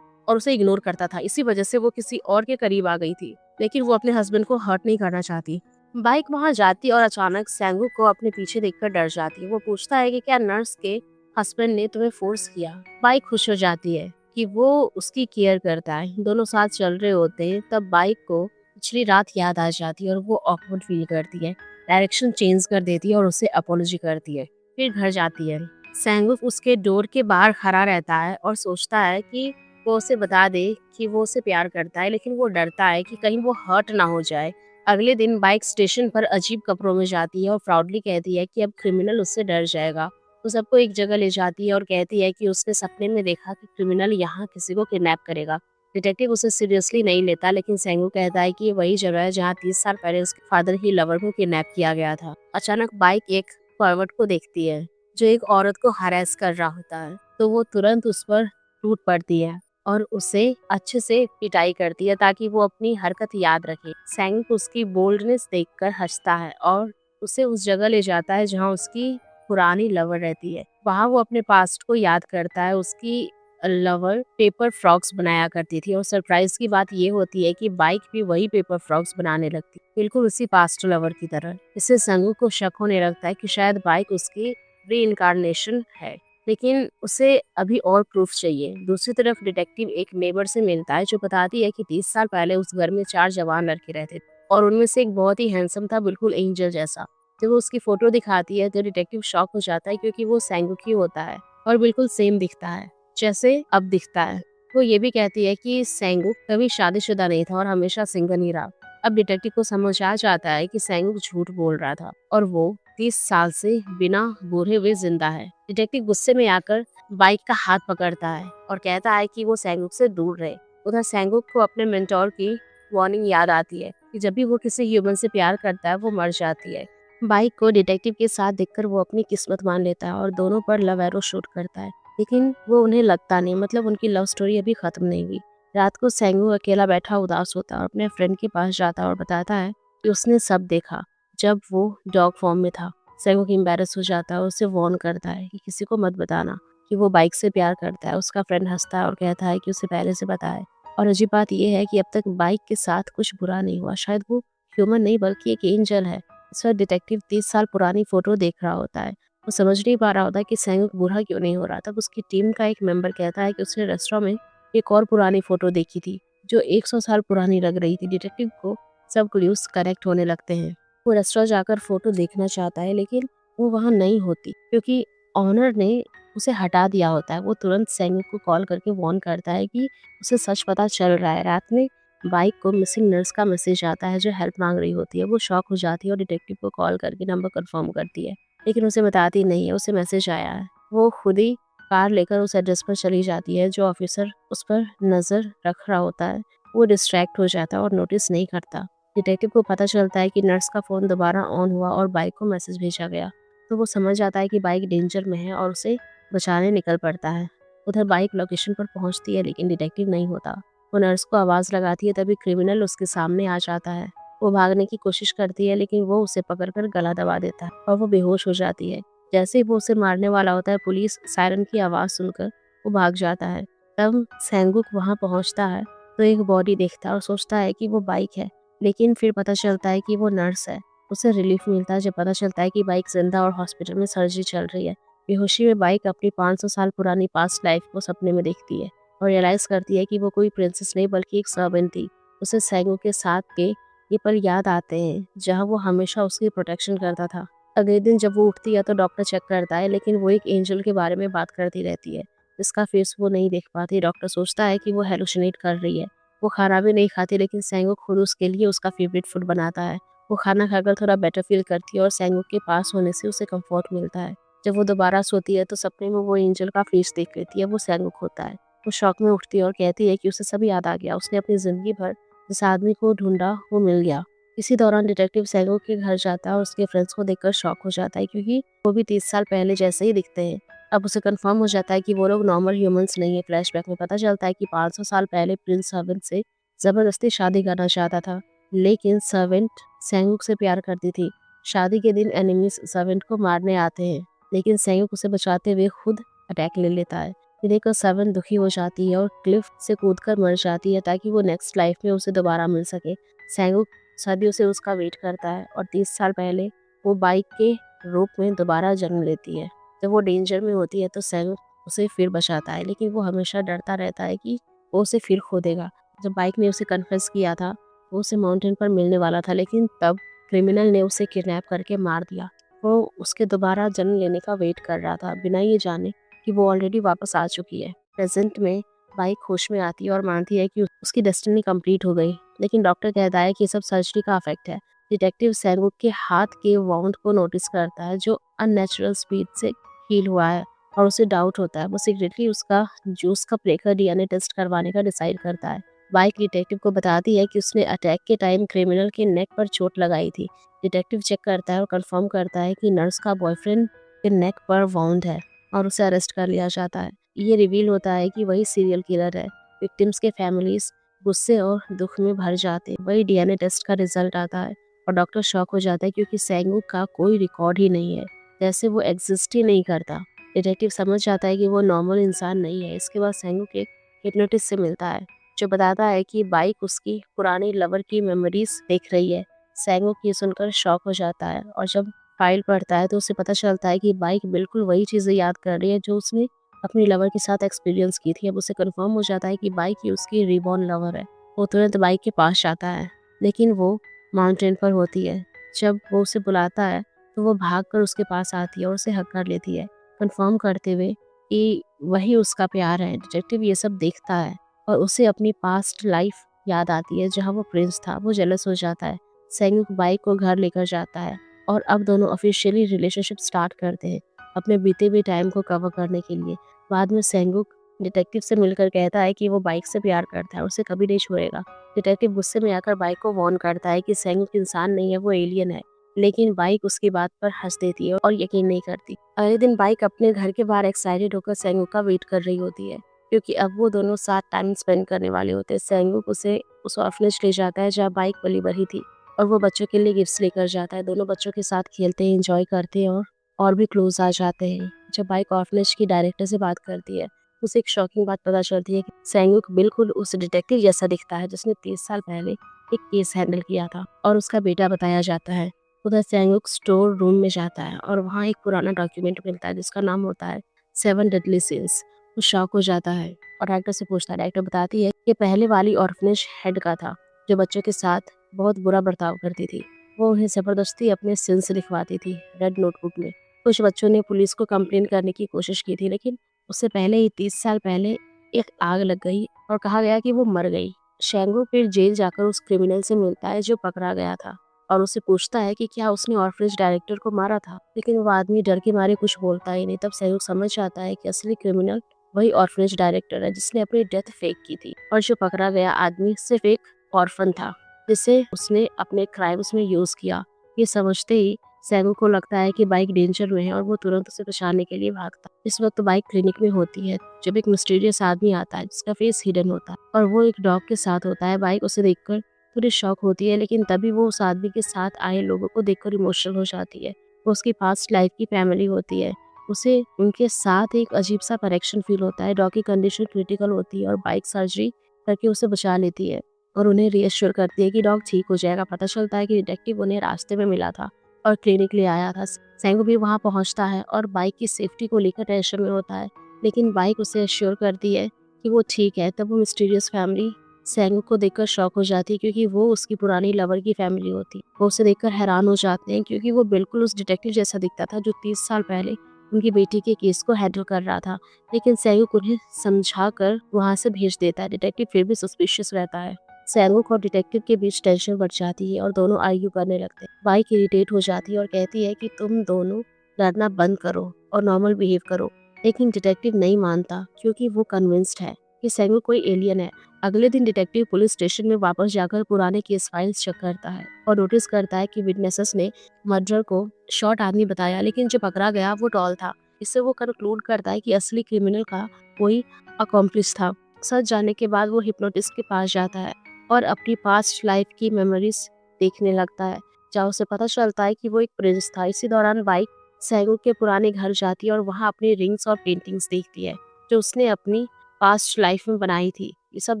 और उसे इग्नोर करता था। इसी वजह से वो किसी और के करीब आ गई थी, लेकिन वो अपने हस्बैंड को हर्ट नहीं करना चाहती। बाइक वहां जाती और अचानक सेंगू को अपने पीछे देखकर डर जाती है। वो पूछता है कि क्या नर्स के हस्बैंड ने तुम्हें फोर्स किया। बाइक खुश हो जाती है कि वो उसकी केयर करता है। दोनों साथ चल रहे होते हैं, तब बाइक को पिछली रात याद आ जाती है और वो ऑकवर्ड फील करती है। डायरेक्शन चेंज कर देती है और उससे अपोलॉजी करती है। फिर घर जाती है। सेंगुक उसके डोर के बाहर खड़ा रहता है और सोचता है कि वो उसे बता दे कि वो उसे प्यार करता है, लेकिन वो डरता है कि कहीं वो हर्ट ना हो जाए। अगले दिन बाइक स्टेशन पर अजीब कपड़ों में जाती है और प्राउडली कहती है कि अब क्रिमिनल उससे डर जाएगा। वो सबको एक जगह ले जाती है और कहती है कि उसने सपने में देखा कि क्रिमिनल यहाँ किसी को किडनैप करेगा। डिटेक्टिव उसे सीरियसली नहीं लेता, लेकिन सेंगू कहता है कि ये वही जगह है जहाँ 30 साल पहले उसके फादर की लवर को किडनैप किया गया था। अचानक बाइक एक फॉरवर्ड को देखती है जो एक औरत को हरास कर रहा होता है, तो वो तुरंत उस पर टूट पड़ती है और उसे अच्छे से पिटाई करती है ताकि वो अपनी हरकत याद रखे। सैंग उसकी बोल्डनेस देखकर हंसता है और उसे उस जगह ले जाता है जहाँ उसकी पुरानी लवर रहती है। वहाँ वो अपने पास्ट को याद करता है। उसकी लवर पेपर फ्रॉक्स बनाया करती थी और सरप्राइज की बात ये होती है कि बाइक भी वही पेपर फ्रॉक्स बनाने लगती, बिल्कुल उसी पास्ट लवर की तरह। इससे संगू को शक होने लगता है कि शायद बाइक उसकी री इनकारनेशन है, लेकिन उसे अभी और प्रूफ चाहिए। दूसरी तरफ डिटेक्टिव एक नेबर से मिलता है जो बताती है कि 30 साल पहले उस घर में 4 जवान लड़के रहते थे और उनमें से एक बहुत ही हैंडसम था, बिल्कुल एंजल जैसा। जब वो उसकी फोटो दिखाती है तो डिटेक्टिव शॉक हो जाता है क्योंकि वो सेंगुकी होता है और बिल्कुल सेम दिखता है जैसे अब दिखता है। वो ये भी कहती है कि सेंगुक कभी शादीशुदा नहीं था और हमेशा सिंगल ही रहा। अब डिटेक्टिव को समझ आ जाता है कि सेंगुक झूठ बोल रहा था और वो 30 साल से बिना बूढ़े हुए जिंदा है। डिटेक्टिव गुस्से में आकर बाइक का हाथ पकड़ता है और कहता है कि वो सेंगुक से दूर रहे। उधर सेंगुक को अपने मेंटोर की वार्निंग याद आती है कि जब भी वो किसी ह्यूमन से प्यार करता है वो मर जाती है। बाइक को डिटेक्टिव के साथ देखकर वो अपनी किस्मत मान लेता है और दोनों पर लव एरो शूट करता है, लेकिन वो उन्हें लगता नहीं, मतलब उनकी लव स्टोरी अभी खत्म नहीं हुई। रात को सेंगू अकेला बैठा उदास होता है और अपने फ्रेंड के पास जाता है और बताता है कि उसने सब देखा जब वो डॉग फॉर्म में था। सेंगू एम्बैरस हो जाता है और उसे वार्न करता है कि किसी को मत बताना कि वो बाइक से प्यार करता है। उसका फ्रेंड हंसता है और कहता है कि उसे पहले से पता है। और अजीब बात यह है कि अब तक बाइक के साथ कुछ बुरा नहीं हुआ, शायद वो ह्यूमन नहीं बल्कि एक एंजल है। इस वक्त डिटेक्टिव 30 साल पुरानी फोटो देख रहा होता है। वो समझ नहीं पा रहा होता कि सेंगुक बूढ़ा क्यों नहीं हो रहा। तब उसकी टीम का एक मेंबर कहता है कि उसने रेस्टोरेंट में एक और पुरानी फोटो देखी थी जो 100 साल पुरानी लग रही थी। डिटेक्टिव को सब क्लूज करेक्ट होने लगते हैं। वो रेस्टोरेंट जाकर फोटो देखना चाहता है, लेकिन वो वहाँ नहीं होती क्योंकि ऑनर ने उसे हटा दिया होता है। वो तुरंत सेंगुक को कॉल करके वार्न करता है कि उसे सच पता चल रहा है। रात में बाइक को मिसिंग नर्स का मैसेज आता है जो हेल्प मांग रही होती है। वो शॉक हो जाती है और डिटेक्टिव को कॉल करके नंबर कंफर्म करती है, लेकिन उसे बताती नहीं है उसे मैसेज आया है। वो खुद ही कार लेकर उस एड्रेस पर चली जाती है। जो ऑफिसर उस पर नजर रख रहा होता है वो डिस्ट्रैक्ट हो जाता है और नोटिस नहीं करता। डिटेक्टिव को पता चलता है कि नर्स का फोन दोबारा ऑन हुआ और बाइक को मैसेज भेजा गया, तो वो समझ जाता है कि बाइक डेंजर में है और उसे बचाने निकल पड़ता है। उधर बाइक लोकेशन पर पहुंचती है, लेकिन डिटेक्टिव नहीं होता। वो नर्स को आवाज लगाती है, तभी क्रिमिनल उसके सामने आ जाता है। वो भागने की कोशिश करती है, लेकिन वो उसे पकड़कर गला दबा देता है और वो बेहोश हो जाती है। जैसे ही वो उसे मारने वाला होता है, पुलिस सायरन की आवाज सुनकर वो भाग जाता है। तब सेंगुक वहां पहुंचता है तो एक बॉडी देखता है और सोचता है कि वो बाइक है, लेकिन फिर पता चलता है कि वो नर्स है। उसे रिलीफ मिलता है जब पता चलता है कि बाइक जिंदा और हॉस्पिटल में सर्जरी चल रही है। बेहोशी में बाइक अपनी 500 साल पुरानी पास्ट लाइफ को सपने में देखती है और रियलाइज करती है कि वो कोई प्रिंसेस नहीं बल्कि एक सर्वेंट थी। उसे सेंगू के साथ के ये पल याद आते हैं जहाँ वो हमेशा उसकी प्रोटेक्शन करता था। अगले दिन जब वो उठती है तो डॉक्टर चेक करता है, लेकिन वो एक एंजल के बारे में बात करती रहती है जिसका फेस वो नहीं देख पाती। डॉक्टर सोचता है कि वो हेलुसिनेट कर रही है। वो खाना भी नहीं खाती, लेकिन सेंगू खुद उसके लिए उसका फेवरेट फूड बनाता है। वो खाना खाकर थोड़ा बेटर फील करती है और सेंगू के पास होने से उसे कंफर्ट मिलता है। जब वो दोबारा सोती है तो सपने में वो एंजल का फेस देख लेती है। वो सेंगुक होता है। वो शौक में उठती है और कहती है कि उसे सब याद आ गया। उसने अपनी जिंदगी भर जिस आदमी को ढूंढा वो मिल गया। इसी दौरान डिटेक्टिव सेंगुक के घर जाता है और उसके फ्रेंड्स को देखकर शॉक हो जाता है क्योंकि वो भी 30 साल पहले जैसे ही दिखते हैं। अब उसे कंफर्म हो जाता है कि वो लोग नॉर्मल ह्यूमंस नहीं है। फ्लैशबैक में पता चलता है कि 500 साल पहले प्रिंस सर्वेंट से जबरदस्ती शादी करना चाहता था, लेकिन सर्वेंट सेंगुक से प्यार करती थी। शादी के दिन एनिमीज सर्वेंट को मारने आते हैं लेकिन सैंगुक उसे बचाते हुए खुद अटैक ले लेता है। ये देखकर सेवन दुखी हो जाती है और क्लिफ से कूदकर मर जाती है ताकि वो नेक्स्ट लाइफ में उसे दोबारा मिल सके। सैंगुक सदियों से उसका वेट करता है और 30 साल पहले वो बाइक के रूप में दोबारा जन्म लेती है। जब वो डेंजर में होती है तो सैंगुक उसे फिर बचाता है, लेकिन वो हमेशा डरता रहता है कि वो उसे फिर खो देगा। जब बाइक ने उसे कन्फेस किया था, वो उसे माउंटेन पर मिलने वाला था, लेकिन तब क्रिमिनल ने उसे किडनैप करके मार दिया। वो उसके दोबारा जन्म लेने का वेट कर रहा था, बिना ये जाने कि वो ऑलरेडी वापस आ चुकी है। प्रेजेंट में बाइक होश में आती है और मानती है कि उसकी डेस्टिनी कंप्लीट हो गई, लेकिन डॉक्टर कहता है कि ये सब सर्जरी का इफेक्ट है। डिटेक्टिव सैंगुक के हाथ के वाउंड को नोटिस करता है जो अननेचुरल स्पीड से हील हुआ है, और उसे डाउट होता है। वो सीक्रेटली उसका जूस का लेकर डीएनए टेस्ट करवाने का डिसाइड करता है। बाइक डिटेक्टिव को बताती है कि उसने अटैक के टाइम क्रिमिनल के नेक पर चोट लगाई थी। डिटेक्टिव चेक करता है और कंफर्म करता है कि नर्स का बॉयफ्रेंड के नेक पर वाउंड है और उसे अरेस्ट कर लिया जाता है। ये रिवील होता है कि वही सीरियल किलर है। विक्टिम्स के फैमिलीज गुस्से और दुख में भर जाते हैं। वही डीएनए टेस्ट का रिजल्ट आता है और डॉक्टर शॉक हो जाता है क्योंकि सैंगुक का कोई रिकॉर्ड ही नहीं है, जैसे वो एग्जिस्ट ही नहीं करता। डिटेक्टिव समझ जाता है कि वो नॉर्मल इंसान नहीं है। इसके बाद सैंगुक एक हिप्नोटिस्ट से मिलता है जो बताता है कि बाइक उसकी पुरानी लवर की मेमोरीज देख रही है। सैंगुक ये सुनकर शॉक हो जाता है और जब फाइल पढ़ता है तो उसे पता चलता है कि बाइक बिल्कुल वही चीज़ें याद कर रही है जो उसने अपनी लवर के साथ एक्सपीरियंस की थी। अब उसे कंफर्म हो जाता है कि बाइक ही उसकी रीबॉर्न लवर है। वो तुरंत बाइक के पास जाता है, लेकिन वो माउंटेन पर होती है। जब वो उसे बुलाता है तो वो भागकर उसके पास आती है और उसे हक कर लेती है, कंफर्म करते हुए कि वही उसका प्यार है। डिटेक्टिव ये सब देखता है और उसे अपनी पास्ट लाइफ याद आती है जहाँ वो प्रिंस था। वो जेलस हो जाता है। सैंगुक बाइक को घर लेकर जाता है और अब दोनों ऑफिशियली रिलेशनशिप स्टार्ट करते हैं, अपने बीते हुए टाइम को कवर करने के लिए। बाद में सैंगुक डिटेक्टिव से मिलकर कहता है कि वो बाइक से प्यार करता है, उसे कभी नहीं छोड़ेगा। डिटेक्टिव गुस्से में आकर बाइक को वार्न करता है कि सैंगुक इंसान नहीं है, वो एलियन है, लेकिन बाइक उसकी बात पर हंस देती है और यकीन नहीं करती। अगले दिन बाइक अपने घर के बाहर एक्साइटेड होकर सैंगुक का वेट कर रही होती है, क्योंकि अब वो दोनों साथ टाइम स्पेंड करने वाले होते हैं। सैंगुक उसे उस ऑर्फनेज ले जाता है जहाँ बाइक पली बढ़ी थी और वो बच्चों के लिए गिफ्ट्स लेकर जाता है। दोनों बच्चों के साथ खेलते हैं, एंजॉय करते हैं और भी क्लोज आ जाते हैं। जब बाइक ऑर्फनेज की डायरेक्टर से बात करती है, उसे एक शॉकिंग बात पता चलती है कि सैंगुक बिल्कुल उस डिटेक्टिव जैसा दिखता है जिसने 30 साल पहले एक केस हैंडल किया था, और उसका बेटा बताया जाता है। उधर सैंगुक स्टोर रूम में जाता है और वहाँ एक पुराना डॉक्यूमेंट मिलता है जिसका नाम होता है 7 डेडली सिंस। वो शॉक हो जाता है और डायरेक्टर से पूछता है। डायरेक्टर बताती है कि पहले वाली ऑर्फनेज हेड का था जो बच्चों के साथ बहुत बुरा बर्ताव करती थी। वो उन्हें जबरदस्ती अपने सिंस लिखवाती थी रेड नोटबुक में। कुछ बच्चों ने पुलिस को कंप्लेन करने की कोशिश की थी, लेकिन उससे पहले ही 30 साल पहले एक आग लग गई और कहा गया कि वो मर गई। शेंगू फिर जेल जाकर उस क्रिमिनल से मिलता है जो पकड़ा गया था और उससे पूछता है कि क्या उसने ऑर्फनेज डायरेक्टर को मारा था, लेकिन वो आदमी डर के मारे कुछ बोलता ही नहीं। तब शेंगू समझ जाता है कि असली क्रिमिनल वही ऑर्फनेज डायरेक्टर है जिसने अपनी डेथ फेक की थी, और जो पकड़ा गया आदमी सिर्फ एक ऑर्फन था जिसे उसने अपने क्राइम्स में यूज किया। ये समझते ही सैगू को लगता है कि बाइक डेंजर में है और वो तुरंत उसे बचाने के लिए भागता है। इस वक्त बाइक क्लिनिक में होती है जब एक मिस्टीरियस आदमी आता है जिसका फेस हिडन होता है और वो एक डॉग के साथ होता है। बाइक उसे देखकर थोड़ी शॉक होती है, लेकिन तभी वो उस आदमी के साथ आए लोगों को देखकर इमोशनल हो जाती है। वो उसकी पास्ट लाइफ की फैमिली होती है। उसे उनके साथ एक अजीब सा कनेक्शन फील होता है। डॉग की कंडीशन क्रिटिकल होती है और बाइक सर्जरी करके उसे बचा लेती है और उन्हें रीअश्योर करती है कि डॉग ठीक हो जाएगा। पता चलता है कि डिटेक्टिव उन्हें रास्ते में मिला था और क्लिनिक ले आया था। सैंगू भी वहां पहुंचता है और बाइक की सेफ्टी को लेकर टेंशन में होता है, लेकिन बाइक उसे एश्योर करती है कि वो ठीक है। तब वो मिस्टीरियस फैमिली सैंगू को देखकर शॉक हो जाती है क्योंकि वो उसकी पुरानी लवर की फैमिली होती। वो उसे देखकर हैरान हो जाते हैं क्योंकि वो बिल्कुल उस डिटेक्टिव जैसा दिखता था जो 30 साल पहले उनकी बेटी के केस को हैंडल कर रहा था। लेकिन सैंगू उन्हें समझा कर वहाँ से भेज देता है। डिटेक्टिव फिर भी सस्पिशियस रहता है। सैंगुक और डिटेक्टिव के बीच टेंशन बढ़ जाती है और दोनों आर्ग्यू करने लगते हैं। बाइक इरिटेट हो जाती है और कहती है कि तुम दोनों लड़ना बंद करो और नॉर्मल बिहेव करो, लेकिन डिटेक्टिव नहीं मानता क्योंकि वो कन्विंस्ड है कि सैंगुक कोई एलियन है। अगले दिन डिटेक्टिव पुलिस स्टेशन में वापस जाकर पुराने केस फाइल्स चेक करता है और नोटिस करता है कि विटनेसेस ने मर्डर को शॉर्ट आदमी बताया, लेकिन जो पकड़ा गया वो टॉल था। इससे वो कंक्लूड करता है कि असली क्रिमिनल का कोई अकॉम्प्लिस था। सच जानने के बाद वो हिप्नोटिस्ट के पास जाता है और अपनी पास्ट लाइफ की मेमोरीज देखने लगता है, जहाँ उसे पता चलता है कि वो एक प्रिंस था। इसी दौरान बाइक सैगुक के पुराने घर जाती है और वहाँ अपनी रिंग्स और पेंटिंग्स देखती है जो उसने अपनी पास्ट लाइफ में बनाई थी। ये सब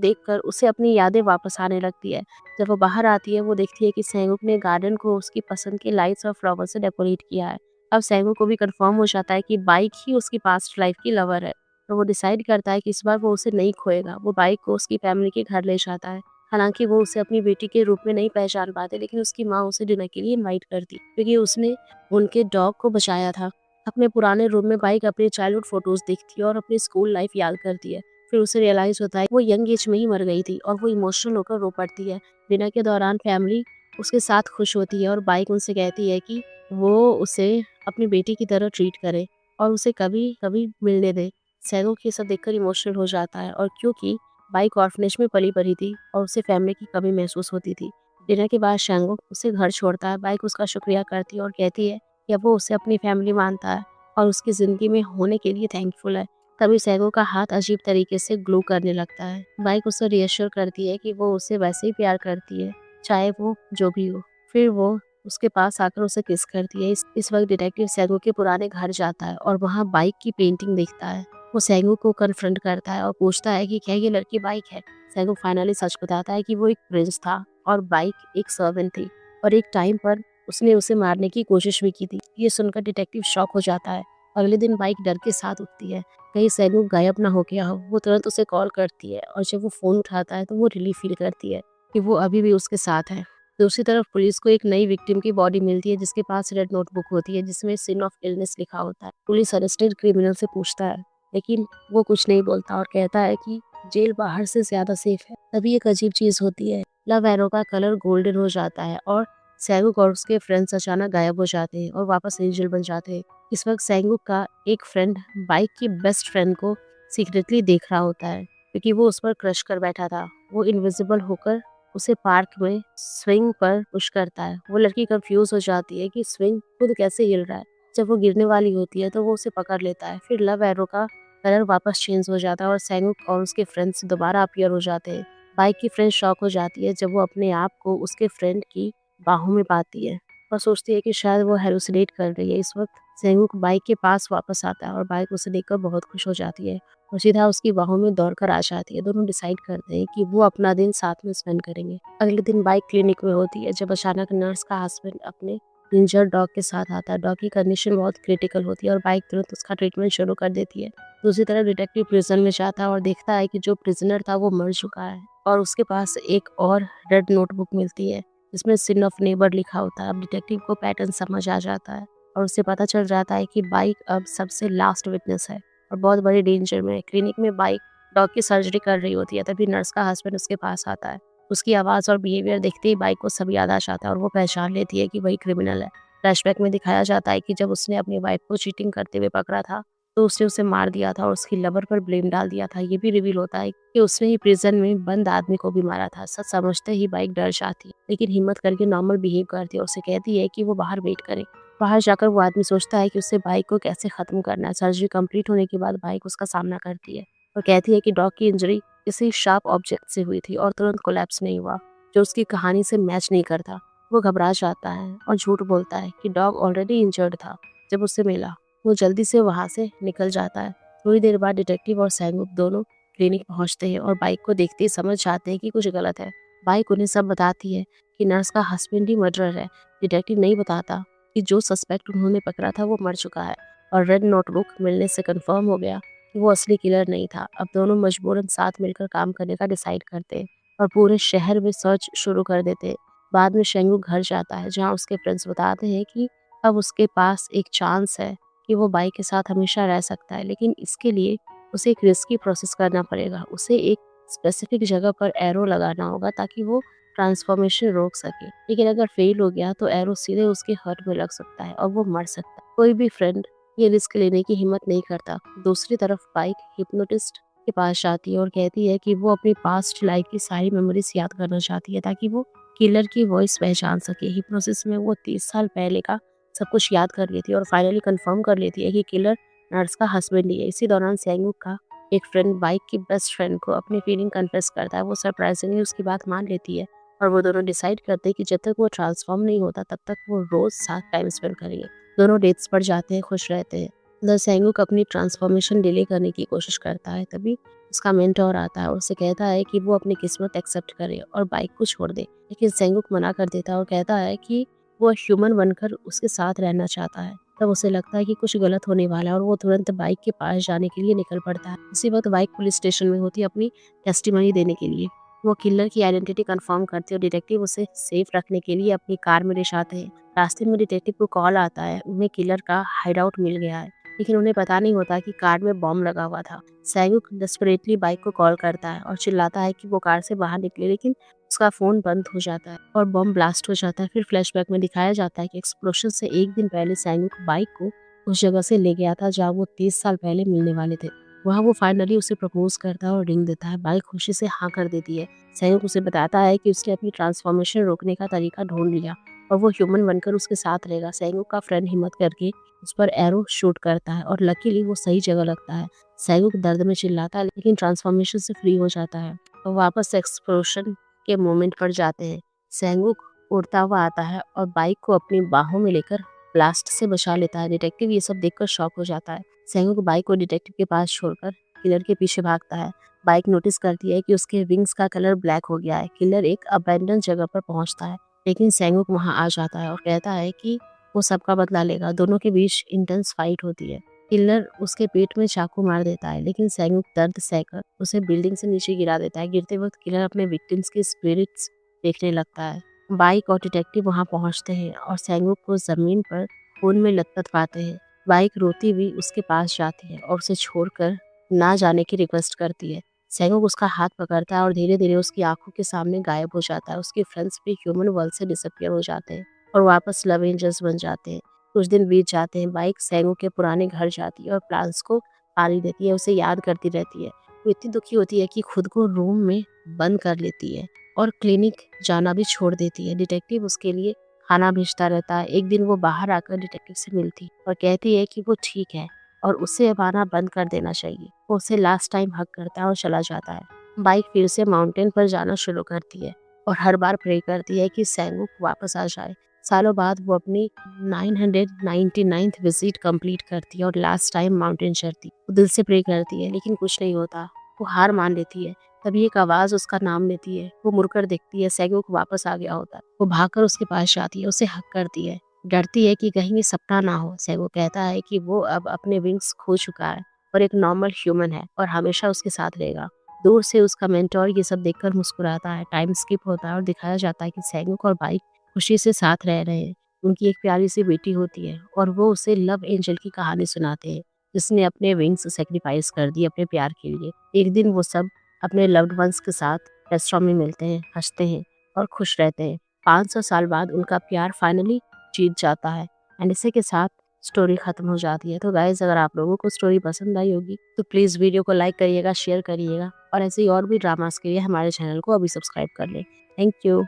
देखकर उसे अपनी यादें वापस आने लगती है। जब वो बाहर आती है वो देखती है कि सैगुक ने गार्डन को उसकी पसंद के लाइट्स और फ्लावर से डेकोरेट किया है। अब सैगुक को भी कंफर्म हो जाता है कि बाइक ही उसकी पास्ट लाइफ की लवर है। तो वो डिसाइड करता है कि इस बार वो उसे नहीं खोएगा। वो बाइक को उसकी फैमिली के घर ले जाता है। हालांकि वो उसे अपनी बेटी के रूप में नहीं पहचान पाते, लेकिन उसकी माँ उसे डिनर के लिए इनवाइट करती क्योंकि उसने उनके डॉग को बचाया था। अपने पुराने रूम में बाइक अपने चाइल्डहुड फोटोज देखती है और अपनी स्कूल लाइफ याद करती है। फिर उसे रियलाइज होता है वो यंग एज में ही मर गई थी और वो इमोशनल होकर रो पड़ती है। डिनर के दौरान फैमिली उसके साथ खुश होती है और बाइक उनसे कहती है कि वो उसे अपनी बेटी की तरह ट्रीट करे और उसे कभी कभी मिलने दे। सैगो ये सब देखकर इमोशनल हो जाता है और क्योंकि बाइक ऑर्फनेज में पली बड़ी थी और उसे फैमिली की कमी महसूस होती थी। डिनर के बाद शैंगो उसे घर छोड़ता है। बाइक उसका शुक्रिया करती है और कहती है कि अब वो उसे अपनी फैमिली मानता है और उसकी ज़िंदगी में होने के लिए थैंकफुल है। तभी सैगो का हाथ अजीब तरीके से ग्लो करने लगता है। बाइक उसे रिएश्योर करती है कि वो उसे वैसे ही प्यार करती है, चाहे वो जो भी हो। फिर वो उसके पास आकर उसे किस करती है। इस वक्त डिटेक्टिव सैगो के पुराने घर जाता है और वहाँ बाइक की पेंटिंग देखता है। वो सैगो को कन्फ्रंट करता है और पूछता है कि क्या ये लड़की बाइक है। सैगो फाइनली सच बताता है कि वो एक प्रिंस था और बाइक एक सर्वेंट थी और एक टाइम पर उसने उसे मारने की कोशिश भी की थी। ये सुनकर डिटेक्टिव शॉक हो जाता है। अगले दिन बाइक डर के साथ उठती है कहीं सैगो गायब ना हो गया हो। वो तुरंत उसे कॉल करती है और जब वो फोन उठाता है तो वो रिलीफ फील करती है कि वो अभी भी उसके साथ है। दूसरी तरफ पुलिस को एक नई विक्टिम की बॉडी मिलती है जिसके पास रेड नोटबुक होती है जिसमें सिन ऑफ इलनेस लिखा होता है। पुलिस अरेस्टेड क्रिमिनल से पूछता है लेकिन वो कुछ नहीं बोलता और कहता है कि जेल बाहर से ज्यादा सेफ है। तभी एक अजीब चीज होती है, लव एरो का कलर गोल्डन हो जाता है और सैगुक और उसके फ्रेंड्स अचानक गायब हो जाते हैं और वापस एंजल बन जाते हैं। इस वक्त सैगुक का एक फ्रेंड बाइक की बेस्ट फ्रेंड को सीक्रेटली देख रहा होता है क्योंकि वो उस पर क्रश कर बैठा था। वो इनविजिबल होकर उसे पार्क में स्विंग पर पुश करता है। वो लड़की कंफ्यूज हो जाती है कि स्विंग खुद कैसे हिल रहा है। जब वो गिरने वाली होती है तो वो उसे पकड़ लेता है। फिर लव एरो का कलर वापस चेंज हो जाता है और सैगुक और उसके फ्रेंड्स दोबारा अपीयर हो जाते हैं। बाइक की फ्रेंड शॉक हो जाती है जब वो अपने आप को उसके फ्रेंड की बाहों में पाती है और सोचती है कि शायद वो हेलुसिनेट कर रही है। इस वक्त सैगुक बाइक के पास वापस आता है और बाइक उसे देखकर बहुत खुश हो जाती है और सीधा उसकी बाहों में दौड़कर आ जाती है। दोनों डिसाइड करते हैं कि वो अपना दिन साथ में स्पेंड करेंगे। अगले दिन बाइक क्लिनिक में होती है जब अचानक नर्स का हस्बैंड अपने इंजर्ड डॉग के साथ आता है। डॉग की कंडीशन बहुत क्रिटिकल होती है और बाइक तुरंत उसका ट्रीटमेंट शुरू कर देती है। दूसरी तरफ डिटेक्टिव प्रिजन में जाता है और देखता है कि जो प्रिजनर था वो मर चुका है और उसके पास एक और रेड नोटबुक मिलती है जिसमें सिन ऑफ नेबर लिखा होता है। अब डिटेक्टिव को पैटर्न समझ आ जाता है और उसे पता चल जाता है कि बाइक अब सबसे लास्ट विटनेस है और बहुत बड़े डेंजर में है। क्लिनिक में बाइक डॉग की सर्जरी कर रही होती है तभी नर्स का हस्बैंड उसके पास आता है। उसकी आवाज़ और बिहेवियर देखते ही बाइक को सब याद आ जाता है और वो पहचान लेती है कि वही क्रिमिनल है। फ्लैशबैक में दिखाया जाता है कि जब उसने अपनी वाइफ को चीटिंग करते हुए पकड़ा था तो उसने उसे मार दिया था और उसकी लवर पर ब्लेम डाल दिया था। ये भी रिवील होता है कि उसने ही प्रिजन में बंद आदमी को भी मारा था। सच समझते ही बाइक डर जाती है लेकिन हिम्मत करके नॉर्मल बिहेव करती है और उसे कहती है कि वो बाहर वेट करे। बाहर जाकर वो आदमी सोचता है कि उससे बाइक को कैसे खत्म करना है। सर्जरी कंप्लीट होने के बाद बाइक उसका सामना करती है और कहती है कि डॉग की इंजरी किसी शार्प ऑब्जेक्ट से हुई थी और तुरंत कोलैप्स नहीं हुआ, जो उसकी कहानी से मैच नहीं करता। वो घबरा जाता है और झूठ बोलता है कि डॉग ऑलरेडी इंजर्ड था जब उससे मिला। वो जल्दी से वहां से निकल जाता है। थोड़ी देर बाद डिटेक्टिव और सैगुक दोनों क्लिनिक पहुंचते हैं और बाइक को देखते ही समझ जाते हैं कि कुछ गलत है। बाइक उन्हें सब बताती है कि नर्स का हस्बैंड ही मर्डरर है। डिटेक्टिव नहीं बताता कि जो सस्पेक्ट उन्होंने पकड़ा था वो मर चुका है और रेड नोटबुक मिलने से कंफर्म हो गया कि वो असली किलर नहीं था। अब दोनों मजबूरन साथ मिलकर काम करने का डिसाइड करते हैं और पूरे शहर में सर्च शुरू कर देते हैं। बाद में शेंगू घर जाता है जहाँ उसके फ्रेंड्स बताते हैं कि अब उसके पास एक चांस है कि वो बाइक के साथ हमेशा रह सकता है, लेकिन इसके लिए उसे एक रिस्की प्रोसेस करना पड़ेगा। उसे एक स्पेसिफिक जगह पर एरो लगाना होगा ताकि वो ट्रांसफॉर्मेशन रोक सके, लेकिन अगर फेल हो गया तो एरो सीधे उसके हर्ट में लग सकता है और वो मर सकता है। कोई भी फ्रेंड ये रिस्क लेने की हिम्मत नहीं करता। दूसरी तरफ बाइक हिप्नोटिस्ट के पास जाती है और कहती है कि वो अपनी पास्ट लाइफ की सारी मेमोरीज याद करना चाहती है ताकि वो किलर की वॉइस पहचान सके। हिप्नोसिस में वो 30 साल पहले का सब कुछ याद कर लेती है और फाइनली कंफर्म कर लेती है कि किलर नर्स का हस्बैंड ही है। इसी दौरान सैंगुक का एक फ्रेंड बाइक की बेस्ट फ्रेंड को अपनी फीलिंग कन्फेस करता है। वो सरप्राइजिंगली उसकी बात मान लेती है और वो दोनों डिसाइड करते हैं कि जब तक वो ट्रांसफॉर्म नहीं होता तब तक वो रोज साथ टाइम स्पेंड करेंगे। दोनों डेट्स पर जाते हैं, खुश रहते हैं। उधर सेंगुक अपनी ट्रांसफॉर्मेशन डिले करने की कोशिश करता है। तभी उसका मेंटोर आता है और उसे कहता है कि वो अपनी किस्मत एक्सेप्ट करे और बाइक को छोड़ दे। लेकिन सेंगुक मना कर देता है और कहता है कि वो ह्यूमन बनकर उसके साथ रहना चाहता है। तब उसे लगता है कि कुछ गलत होने वाला है और वो तुरंत बाइक के पास जाने के लिए निकल पड़ता है। उसी वक्त बाइक पुलिस स्टेशन में होती है अपनी टेस्टिमनी देने के लिए। वो किलर की आइडेंटिटी कंफर्म करते हैं और डिटेक्टिव उसे सेफ रखने के लिए अपनी कार में ले जाते हैं। रास्ते में डिटेक्टिव को कॉल आता है, उन्हें किलर का हाइडआउट मिल गया है, लेकिन उन्हें पता नहीं होता कि कार में बॉम्ब लगा हुआ था। सैगुक डेस्परेटली बाइक को कॉल करता है और चिल्लाता है कि वो कार से बाहर निकले, लेकिन उसका फोन बंद हो जाता है और बॉम्ब ब्लास्ट हो जाता है। फिर फ्लैशबैक में दिखाया जाता है कि एक्सप्लोजन से एक दिन पहले सैगुक बाइक को उस जगह से ले गया था जहाँ वो 30 साल पहले मिलने वाले थे। वहाँ वो फाइनली उसे प्रपोज करता है और रिंग देता है। बाइक खुशी से हाँ कर देती है। सैगुक उसे बताता है कि उसने अपनी ट्रांसफॉर्मेशन रोकने का तरीका ढूंढ लिया और वो ह्यूमन बनकर उसके साथ रहेगा। सैगुक का फ्रेंड हिम्मत करके उस पर एरो शूट करता है और लकीली वो सही जगह लगता है। सैगुक दर्द में चिल्लाता है लेकिन ट्रांसफॉर्मेशन से फ्री हो जाता है और वापस एक्सप्लोजन के मोमेंट पर जाते हैं। सैगुक उड़ता हुआ आता है और बाइक को अपनी बाहों में लेकर ब्लास्ट से बचा लेता है। डिटेक्टिव ये सब देखकर शॉक हो जाता है। सैगुक बाइक को डिटेक्टिव के पास छोड़कर किलर के पीछे भागता है। बाइक नोटिस करती है कि उसके विंग्स का कलर ब्लैक हो गया है। किलर एक अबैंडन जगह पर पहुंचता है, लेकिन सैगुक वहां आ जाता है और कहता है कि वो सबका बदला लेगा। दोनों के बीच इंटेंस फाइट होती है। किलर उसके पेट में चाकू मार देता है, लेकिन सैगुक दर्द सहकर उसे बिल्डिंग से नीचे गिरा देता है। गिरते वक्त किलर अपने विक्टिम्स के स्पिरिट्स देखने लगता है। बाइक और डिटेक्टिव वहां पहुंचते हैं और सैगुक को जमीन पर खून में लथपथ पाते हैं। बाइक रोती हुई उसके पास जाती है और उसे छोड़कर ना जाने की रिक्वेस्ट करती है। सैगुक उसका हाथ पकड़ता है और धीरे धीरे उसकी आंखों के सामने गायब हो जाता है। उसके फ्रेंड्स भी ह्यूमन वर्ल्ड से डिसअपियर हो जाते हैं और वापस लव एंजल्स बन जाते हैं। कुछ दिन बीत जाते हैं। बाइक सैगुक के पुराने घर जाती है और प्लांट्स को पानी देती है, उसे याद करती रहती है। वो इतनी दुखी होती है कि खुद को रूम में बंद कर लेती है और क्लिनिक जाना भी छोड़ देती है। डिटेक्टिव उसके लिए खाना भेजता रहता है। एक दिन वो बाहर आकर डिटेक्टिव से मिलती और कहती है कि वो ठीक है और उसे अब आना बंद कर देना चाहिए। वो उसे लास्ट टाइम हग करता है और चला जाता है। बाइक फिर से माउंटेन पर जाना शुरू करती है और हर बार प्रे करती है कि सैगुक वापस आ जाए। सालों बाद वो अपनी 999th विजिट कंप्लीट करती है और लास्ट टाइम माउंटेन चढ़ती। वो दिल से प्रे करती है लेकिन कुछ नहीं होता। वो हार मान लेती है। तभी एक आवाज उसका नाम लेती है। वो मुड़कर देखती है, सैगुक वापस आ गया होता है। वो भागकर उसके पास जाती है, उसे हक करती है, डरती है कि कहीं ये सपना ना हो। सैगुक कहता है कि वो अब अपने विंग्स खो चुका है और एक नॉर्मल ह्यूमन है और हमेशा उसके साथ रहेगा। दूर से उसका मेंटोर ये सब देखकर मुस्कुराता है। टाइम स्किप होता है और दिखाया जाता है कि सैगुक और बाइक खुशी से साथ रह रहे हैं। उनकी एक प्यारी सी बेटी होती है और वो उसे लव एंजल की कहानी सुनाते हैं, जिसने अपने विंग्स सेक्रीफाइस कर दिए अपने प्यार के लिए। एक दिन वो सब अपने लव्ड वंस के साथ रेस्टोरेंट में मिलते हैं, हंसते हैं और खुश रहते हैं। 500 साल बाद उनका प्यार फाइनली जीत जाता है एंड इसी के साथ स्टोरी खत्म हो जाती है। तो गाइज, अगर आप लोगों को स्टोरी पसंद आई होगी तो प्लीज़ वीडियो को लाइक करिएगा, शेयर करिएगा और ऐसे ही और भी ड्रामास के लिए हमारे चैनल को अभी सब्सक्राइब कर लें। Thank you.